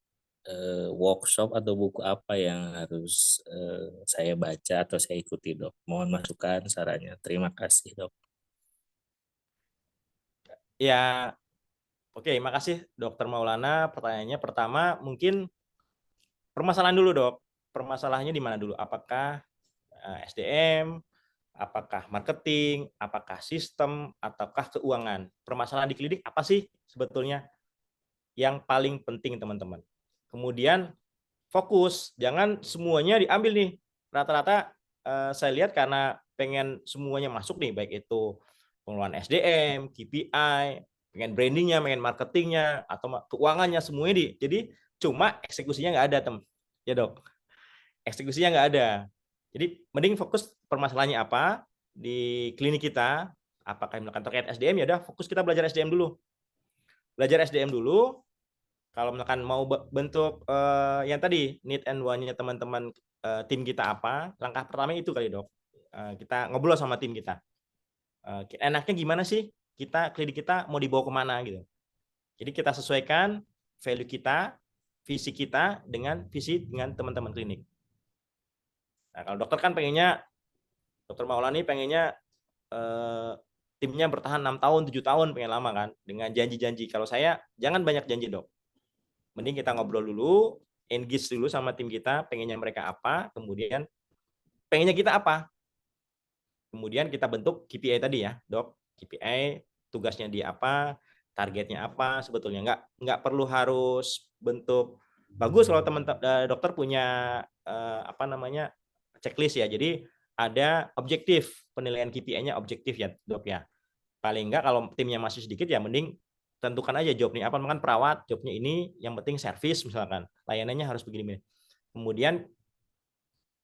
workshop atau buku apa yang harus saya baca atau saya ikuti Dok. Mohon masukan sarannya. Terima kasih Dok. Ya, oke. Makasih, Dokter Maulana. Pertanyaannya pertama, mungkin permasalahan dulu dok. Permasalahannya di mana dulu? Apakah SDM, apakah marketing, apakah sistem, ataukah keuangan? Permasalahan di klinik apa sih sebetulnya yang paling penting teman-teman? Kemudian fokus, jangan semuanya diambil nih. Rata-rata saya lihat karena pengen semuanya masuk nih, baik itu pengelolaan SDM, KPI, pengen brandingnya, pengen marketingnya, atau keuangannya semuanya jadi cuma eksekusinya nggak ada ya dok. Eksekusinya nggak ada. Jadi mending fokus permasalahannya apa di klinik kita. Apakah misalkan terkait SDM, ya udah fokus kita belajar SDM dulu. Belajar SDM dulu. Kalau misalkan mau bentuk yang tadi need and want-nya teman-teman tim kita apa, langkah pertama itu kali dok. Kita ngobrol sama tim kita. Enaknya gimana sih kita klinik kita mau dibawa kemana gitu. Jadi kita sesuaikan value kita, visi kita dengan visi dengan teman-teman klinik. Nah, kalau dokter kan pengennya, dokter Maulani pengennya timnya bertahan 6 tahun, 7 tahun, pengen lama kan, dengan janji-janji. Kalau saya jangan banyak janji dok. Mending kita ngobrol dulu, engage dulu sama tim kita, pengennya mereka apa, kemudian pengennya kita apa. Kemudian kita bentuk KPI tadi ya, dok. KPI, tugasnya di apa, targetnya apa, sebetulnya nggak perlu harus bentuk bagus kalau dokter punya apa namanya checklist ya. Jadi ada objektif, penilaian KPI-nya objektif ya, dok ya. Paling nggak kalau timnya masih sedikit ya mending tentukan aja jobnya apa, makan perawat jobnya ini, yang penting servis misalkan, layanannya harus begini. Kemudian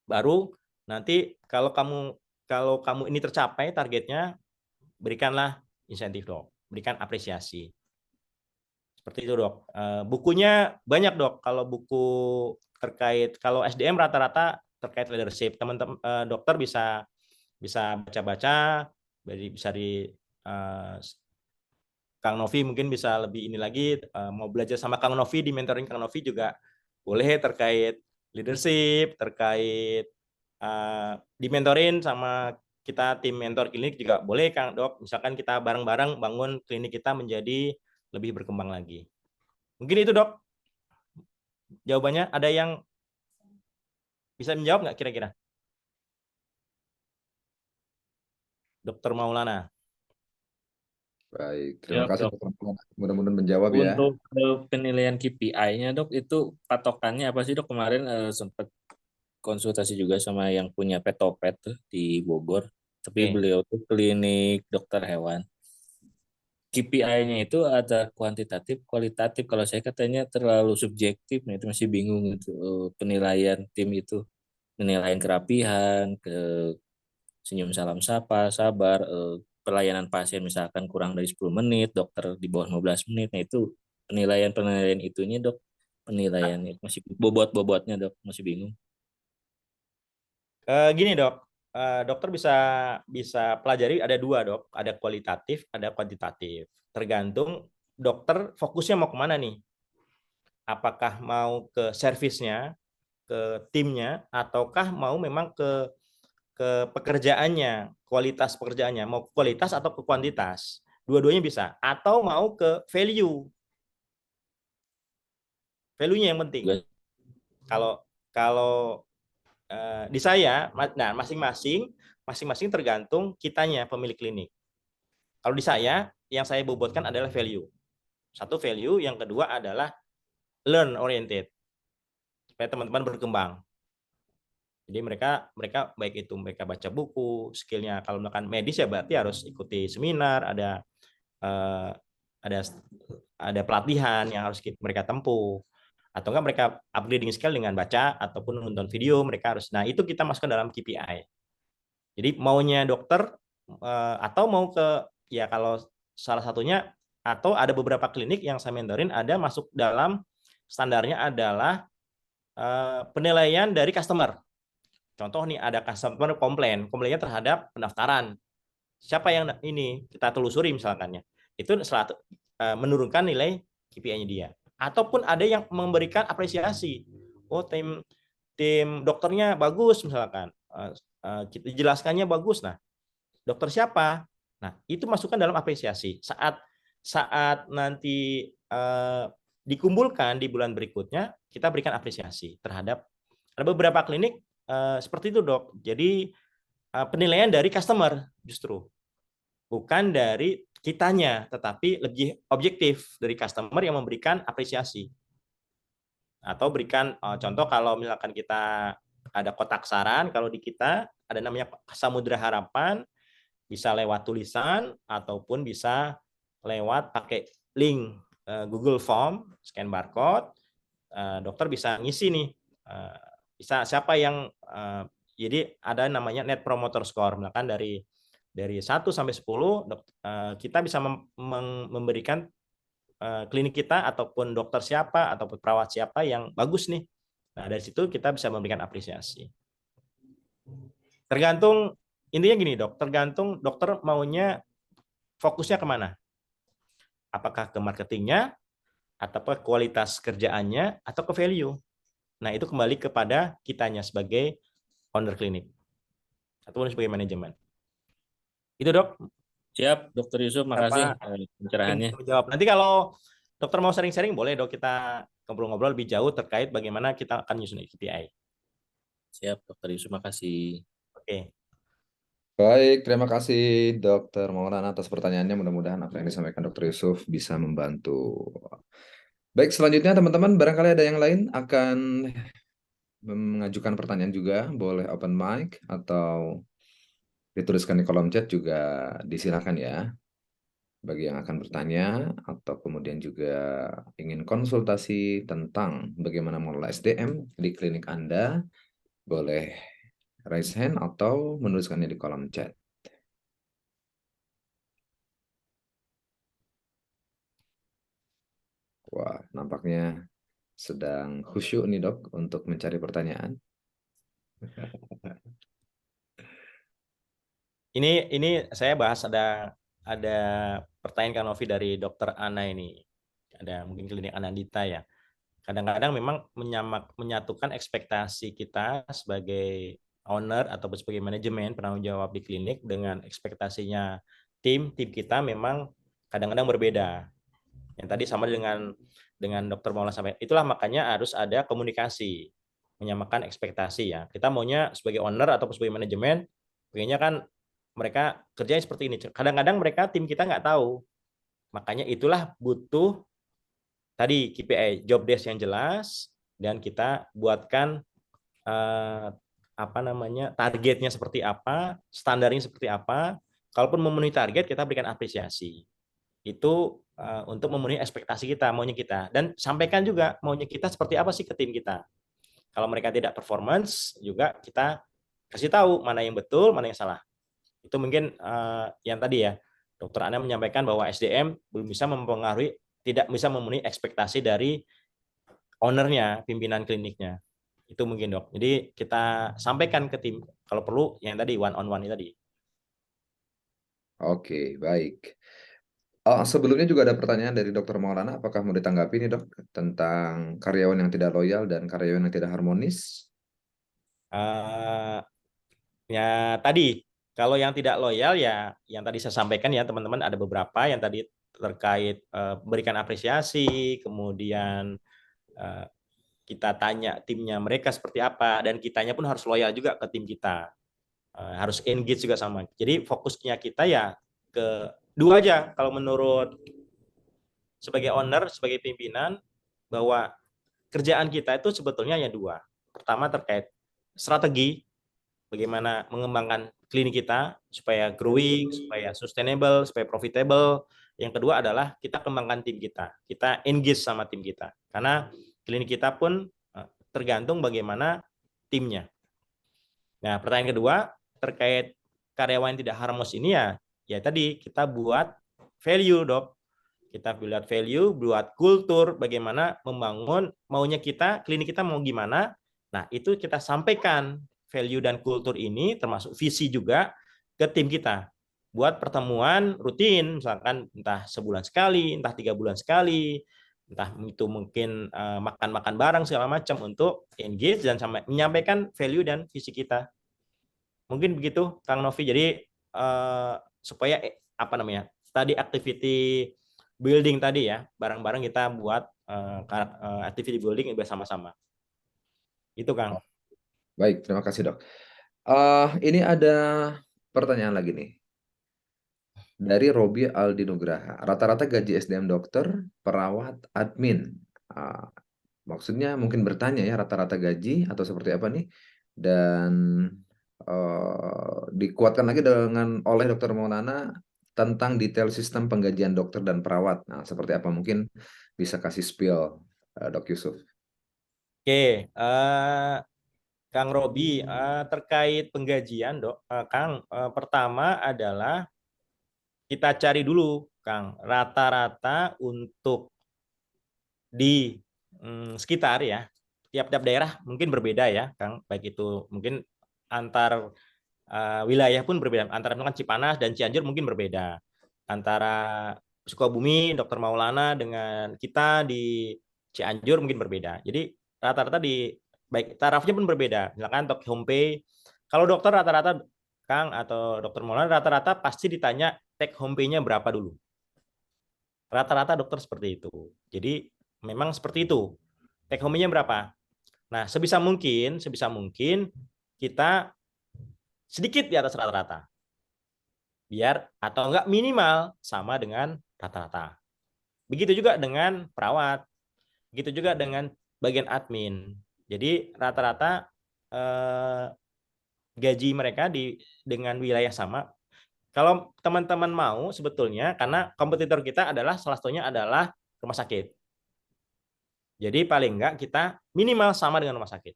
baru nanti kalau kamu ini tercapai targetnya, berikanlah insentif dok, berikan apresiasi. Seperti itu dok. Bukunya banyak dok. Kalau buku terkait, kalau SDM rata-rata terkait leadership, teman-teman dokter bisa baca-baca, bisa di Kang Novi mungkin bisa lebih ini lagi, mau belajar sama Kang Novi, di mentoring Kang Novi juga boleh, terkait leadership, terkait di mentorin sama kita tim mentor klinik juga boleh Kang Dok. Misalkan kita bareng-bareng bangun klinik kita menjadi lebih berkembang lagi. Mungkin itu Dok jawabannya. Ada yang bisa menjawab nggak kira-kira? Dokter Maulana. Baik, terima Ya, kasih dok. Dr. Maulana. Mudah-mudahan menjawab ya. Untuk penilaian KPI-nya dok, itu patokannya apa sih dok? Kemarin sempat konsultasi juga sama yang punya Petopet tuh di Bogor, tapi Oke. beliau tuh klinik dokter hewan. KPI-nya itu ada kuantitatif, kualitatif. Kalau saya katanya terlalu subjektif, nah itu masih bingung itu penilaian tim itu, penilaian kerapihan, ke senyum salam sapa, sabar, pelayanan pasien misalkan kurang dari 10 menit, dokter di bawah 15 menit. Nah itu penilaian itunya dok, penilaian itu masih bobot-bobotnya dok, masih bingung. Gini dok, dokter bisa pelajari ada dua dok, ada kualitatif, ada kuantitatif. Tergantung dokter fokusnya mau kemana nih. Apakah mau ke servisnya, ke timnya, ataukah mau memang ke pekerjaannya, kualitas pekerjaannya, mau kualitas atau ke kuantitas. Dua-duanya bisa. Atau mau ke value-nya yang penting. Kalau kalau di saya, nah masing-masing tergantung kitanya, pemilik klinik. Kalau di saya, yang saya bobotkan adalah value. Satu value, yang kedua adalah learn oriented, supaya teman-teman berkembang. Jadi mereka baik itu mereka baca buku, skillnya kalau misalkan medis ya berarti harus ikuti seminar, eh, ada pelatihan yang harus mereka tempuh, atau enggak mereka upgrading skill dengan baca ataupun nonton video, mereka harus. Nah itu kita masukkan dalam KPI. Jadi maunya dokter atau mau ke, ya kalau salah satunya, atau ada beberapa klinik yang saya mentorin ada masuk dalam standarnya adalah penilaian dari customer. Contoh nih ada customer komplainnya terhadap pendaftaran. Siapa yang ini kita telusuri misalkannya. Itu menurunkan nilai KPI-nya dia. Ataupun ada yang memberikan apresiasi. Oh, tim dokternya bagus misalkan. Dijelaskannya bagus. Nah, dokter siapa? Nah, itu masukkan dalam apresiasi. Saat nanti dikumpulkan di bulan berikutnya, kita berikan apresiasi terhadap ada beberapa klinik seperti itu, Dok. Jadi penilaian dari customer justru, bukan dari kitanya, tetapi lebih objektif dari customer yang memberikan apresiasi. Atau berikan contoh kalau misalkan kita ada kotak saran, kalau di kita ada namanya Samudra Harapan, bisa lewat tulisan ataupun bisa lewat pakai link Google Form, scan barcode, dokter bisa ngisi nih, bisa siapa yang jadi ada namanya Net Promoter Score, misalkan dari 1 sampai 10 kita bisa memberikan klinik kita ataupun dokter siapa ataupun perawat siapa yang bagus nih. Nah, dari situ kita bisa memberikan apresiasi. Tergantung, intinya gini, Dok, tergantung dokter maunya fokusnya kemana. Apakah ke marketingnya, atau ke kualitas kerjaannya, atau ke value. Nah, itu kembali kepada kitanya sebagai owner klinik ataupun sebagai manajemen. Itu, Dok. Siap, Dokter Yusuf, makasih pencerahannya. Menjawab. Nanti kalau dokter mau sharing-sharing, boleh, Dok, kita ngobrol-ngobrol lebih jauh terkait bagaimana kita akan nyusun KPI. Siap, Dokter Yusuf, makasih. Oke. Baik, terima kasih Dokter Maulana atas pertanyaannya. Mudah-mudahan apa yang disampaikan Dokter Yusuf bisa membantu. Baik, selanjutnya teman-teman, barangkali ada yang lain akan mengajukan pertanyaan juga, boleh open mic atau dituliskan di kolom chat juga disilakan ya. Bagi yang akan bertanya atau kemudian juga ingin konsultasi tentang bagaimana mengelola SDM di klinik Anda, boleh raise hand atau menuliskannya di kolom chat. Wah, nampaknya sedang khusyuk nih Dok untuk mencari pertanyaan. Ini saya bahas ada pertanyaan Kak Novi dari Dokter Ana ini. Ada mungkin klinik Anandita ya. Kadang-kadang memang menyatukan ekspektasi kita sebagai owner ataupun sebagai manajemen penanggung jawab di klinik dengan ekspektasinya tim kita memang kadang-kadang berbeda. Yang tadi sama dengan Dokter Maulana sampai. Itulah makanya harus ada komunikasi, menyamakan ekspektasi ya. Kita maunya sebagai owner ataupun sebagai manajemen, pengennya kan mereka kerjanya seperti ini. Kadang-kadang mereka tim kita nggak tahu. Makanya itulah butuh tadi KPI job desk yang jelas dan kita buatkan targetnya seperti apa, standarnya seperti apa. Kalaupun memenuhi target kita berikan apresiasi. Itu untuk memenuhi ekspektasi kita, maunya kita, dan sampaikan juga maunya kita seperti apa sih ke tim kita. Kalau mereka tidak performance juga kita kasih tahu mana yang betul, mana yang salah. Itu mungkin yang tadi ya, Dokter Ana menyampaikan bahwa SDM belum bisa mempengaruhi, tidak bisa memenuhi ekspektasi dari ownernya, pimpinan kliniknya. Itu mungkin Dok. Jadi kita sampaikan ke tim, kalau perlu yang tadi one on one tadi. Oke, baik. Sebelumnya juga ada pertanyaan dari Dokter Maulana, apakah mau ditanggapi nih Dok tentang karyawan yang tidak loyal dan karyawan yang tidak harmonis? Ya tadi kalau yang tidak loyal ya yang tadi saya sampaikan ya teman-teman, ada beberapa yang tadi terkait berikan apresiasi, kemudian kita tanya timnya mereka seperti apa, dan kitanya pun harus loyal juga ke tim kita, harus engage juga sama. Jadi fokusnya kita ya ke dua aja kalau menurut sebagai owner, sebagai pimpinan, bahwa kerjaan kita itu sebetulnya ya dua. Pertama terkait strategi, bagaimana mengembangkan klinik kita supaya growing, supaya sustainable, supaya profitable. Yang kedua adalah kita kembangkan tim kita. Kita engage sama tim kita. Karena klinik kita pun tergantung bagaimana timnya. Nah, pertanyaan kedua terkait karyawan yang tidak harmonis ini ya tadi kita buat value, Dok. Kita buat value, buat kultur, bagaimana membangun maunya kita, klinik kita mau gimana. Nah, itu kita sampaikan value dan kultur ini, termasuk visi juga ke tim kita. Buat pertemuan rutin, misalkan entah sebulan sekali, entah 3 bulan sekali, entah itu mungkin makan-makan bareng segala macam untuk engage dan menyampaikan value dan visi kita. Mungkin begitu, Kang Novi. Jadi supaya tadi activity building tadi ya, bareng-bareng kita buat activity building bersama-sama. Itu Kang. Baik, terima kasih dok. Ini ada pertanyaan lagi nih. Dari Robi Aldi Nugraha. Rata-rata gaji SDM dokter, perawat, admin. Maksudnya mungkin bertanya ya rata-rata gaji atau seperti apa nih? Dan dikuatkan lagi dengan oleh Dokter Maulana tentang detail sistem penggajian dokter dan perawat. Nah, seperti apa mungkin bisa kasih spill Dok Yusuf. Oke, Kang Robi, terkait penggajian, Kang, pertama adalah kita cari dulu, Kang, rata-rata untuk di sekitar ya, tiap-tiap daerah mungkin berbeda ya, Kang, baik itu mungkin antar wilayah pun berbeda, antara misalkan Cipanas dan Cianjur mungkin berbeda, antara Sukabumi, Dokter Maulana dengan kita di Cianjur mungkin berbeda. Jadi rata-rata di baik tarafnya pun berbeda. Misalkan take home pay, kalau dokter rata-rata Kang atau Dokter Maulana rata-rata pasti ditanya take home pay-nya berapa dulu. Rata-rata dokter seperti itu. Jadi memang seperti itu. Take home pay-nya berapa? Nah, sebisa mungkin kita sedikit di atas rata-rata. Biar atau enggak minimal sama dengan rata-rata. Begitu juga dengan perawat. Begitu juga dengan bagian admin. Jadi rata-rata gaji mereka dengan wilayah sama. Kalau teman-teman mau sebetulnya karena kompetitor kita adalah salah satunya adalah rumah sakit. Jadi paling enggak kita minimal sama dengan rumah sakit.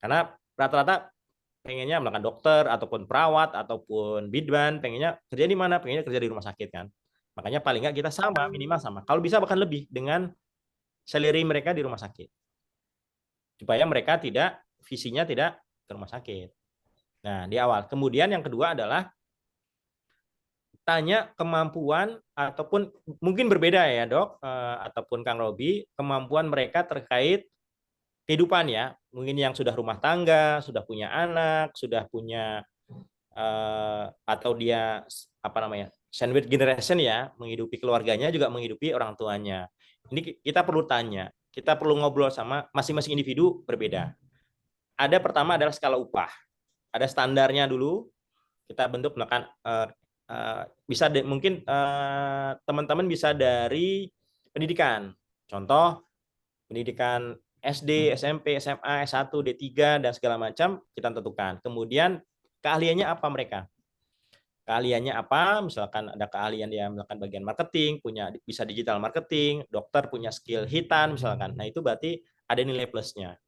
Karena rata-rata pengennya melakukan dokter ataupun perawat ataupun bidan pengennya kerja di mana? Pengennya kerja di rumah sakit kan. Makanya paling enggak kita sama, minimal sama. Kalau bisa bahkan lebih dengan salary mereka di rumah sakit. Supaya mereka visinya tidak ke rumah sakit. Nah, di awal. Kemudian yang kedua adalah tanya kemampuan ataupun mungkin berbeda ya dok ataupun Kang Robi kemampuan mereka terkait kehidupan ya mungkin yang sudah rumah tangga sudah punya anak sudah punya atau dia apa namanya sandwich generation ya menghidupi keluarganya juga menghidupi orang tuanya ini kita perlu tanya kita perlu ngobrol sama masing-masing individu berbeda ada pertama adalah skala upah ada standarnya dulu kita bentuk melakukan bisa mungkin teman-teman bisa dari pendidikan. Contoh pendidikan SD, SMP, SMA, S1, D3 dan segala macam kita tentukan. Kemudian keahliannya apa mereka? Keahliannya apa? Misalkan ada keahlian dia melakukan bagian marketing, punya bisa digital marketing, dokter punya skill hitan misalkan. Nah, itu berarti ada nilai plusnya.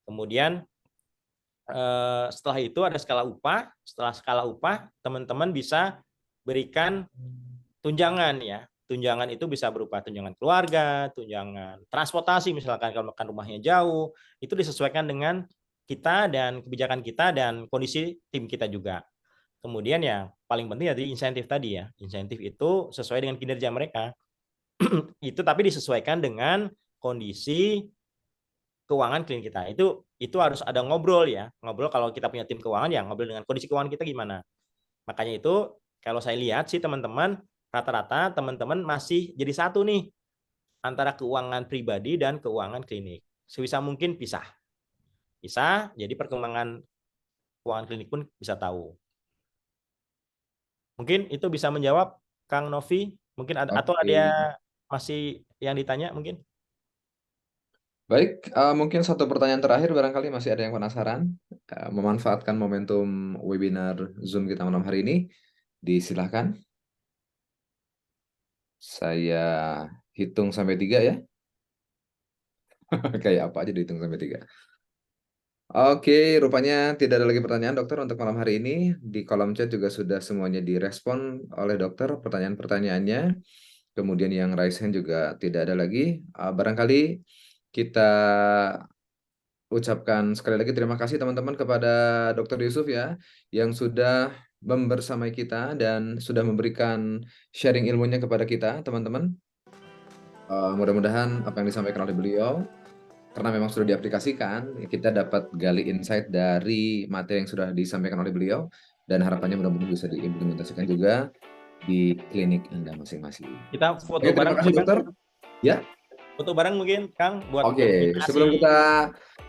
Kemudian setelah itu ada skala upah. Setelah skala upah, teman-teman bisa berikan tunjangan ya. Tunjangan itu bisa berupa tunjangan keluarga, tunjangan transportasi misalkan kalau makan rumahnya jauh, itu disesuaikan dengan kita dan kebijakan kita dan kondisi tim kita juga. Kemudian ya paling penting dari insentif tadi ya. Insentif itu sesuai dengan kinerja mereka. Itu tapi disesuaikan dengan kondisi keuangan klien kita. Itu harus ada ngobrol ya. Ngobrol kalau kita punya tim keuangan ya ngobrol dengan kondisi keuangan kita gimana. Makanya itu kalau saya lihat sih teman-teman rata-rata teman-teman masih jadi satu nih antara keuangan pribadi dan keuangan klinik. Sebisa mungkin pisah. Pisah jadi perkembangan keuangan klinik pun bisa tahu. Mungkin itu bisa menjawab Kang Novi, mungkin ada atau ada masih yang ditanya mungkin? Baik, mungkin satu pertanyaan terakhir barangkali masih ada yang penasaran memanfaatkan momentum webinar Zoom kita malam hari ini. Disilahkan. Saya hitung sampai 3 ya. Kayak apa aja dihitung sampai 3. Oke, rupanya tidak ada lagi pertanyaan dokter untuk malam hari ini. Di kolom chat juga sudah semuanya direspon oleh dokter pertanyaan-pertanyaannya. Kemudian yang raise hand juga tidak ada lagi. Barangkali kita ucapkan sekali lagi terima kasih teman-teman kepada Dr. Yusuf ya yang sudah membersamai kita dan sudah memberikan sharing ilmunya kepada kita teman-teman. Mudah-mudahan apa yang disampaikan oleh beliau karena memang sudah diaplikasikan kita dapat gali insight dari materi yang sudah disampaikan oleh beliau dan harapannya mudah-mudahan bisa diimplementasikan juga di klinik Anda masing-masing. Kita foto Oke, terima bareng kasih mungkin, Kang? dokter. Ya. Foto bareng mungkin Kang buat Oke, dokumentasi. sebelum kita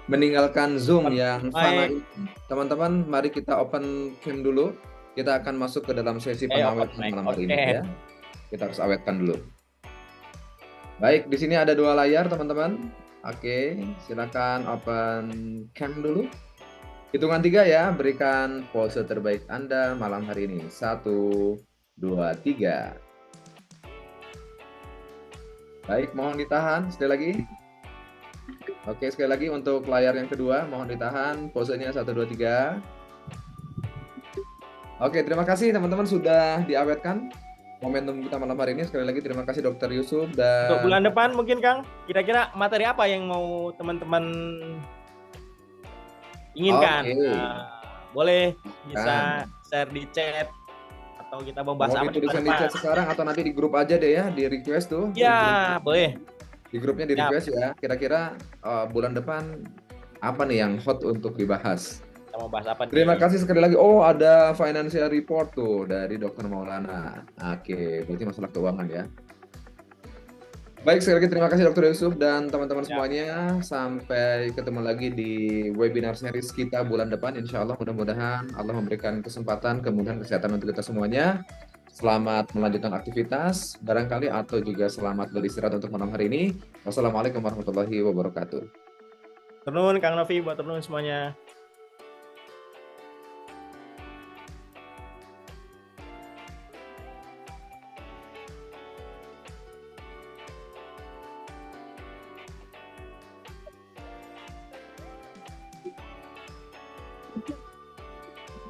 meninggalkan Zoom yang fana Baik. ini, teman-teman, mari kita open cam dulu. Kita akan masuk ke dalam sesi pengawetan Open mic. malam hari ini Oke. ya. Kita harus awetkan dulu. Baik, di sini ada 2 layar, teman-teman. Oke, silakan open cam dulu. Hitungan 3 ya, berikan pose terbaik Anda malam hari ini. 1, 2, 3. Baik, mohon ditahan sekali lagi. Oke, sekali lagi untuk layar yang kedua, mohon ditahan posenya 1, 2, 3. Oke, terima kasih teman-teman sudah diawetkan momentum kita malam hari ini. Sekali lagi terima kasih Dokter Yusuf Untuk dan bulan depan mungkin Kang, kira-kira materi apa yang mau teman-teman inginkan? Oke. Boleh bisa share di chat atau kita mau bahas Mau apa di dituliskan di chat sekarang atau nanti di grup aja deh ya, di request tuh. Ya, boleh. Di grupnya di Siap. request ya. Kira-kira bulan depan apa nih yang hot untuk dibahas? Kita mau bahas apa nih? Terima kasih sekali lagi. Oh, ada financial report tuh dari Dr. Maulana. Oke, berarti masalah keuangan ya. Baik, sekali lagi terima kasih Dr. Yusuf dan teman-teman semuanya. Sampai ketemu lagi di webinar series kita bulan depan. Insya Allah mudah-mudahan Allah memberikan kesempatan, kemudahan, kesehatan untuk kita semuanya. Selamat melanjutkan aktivitas, barangkali atau juga selamat beristirahat untuk malam hari ini. Wassalamualaikum warahmatullahi wabarakatuh. Turun Kang Novi, buat turun semuanya. Thank you.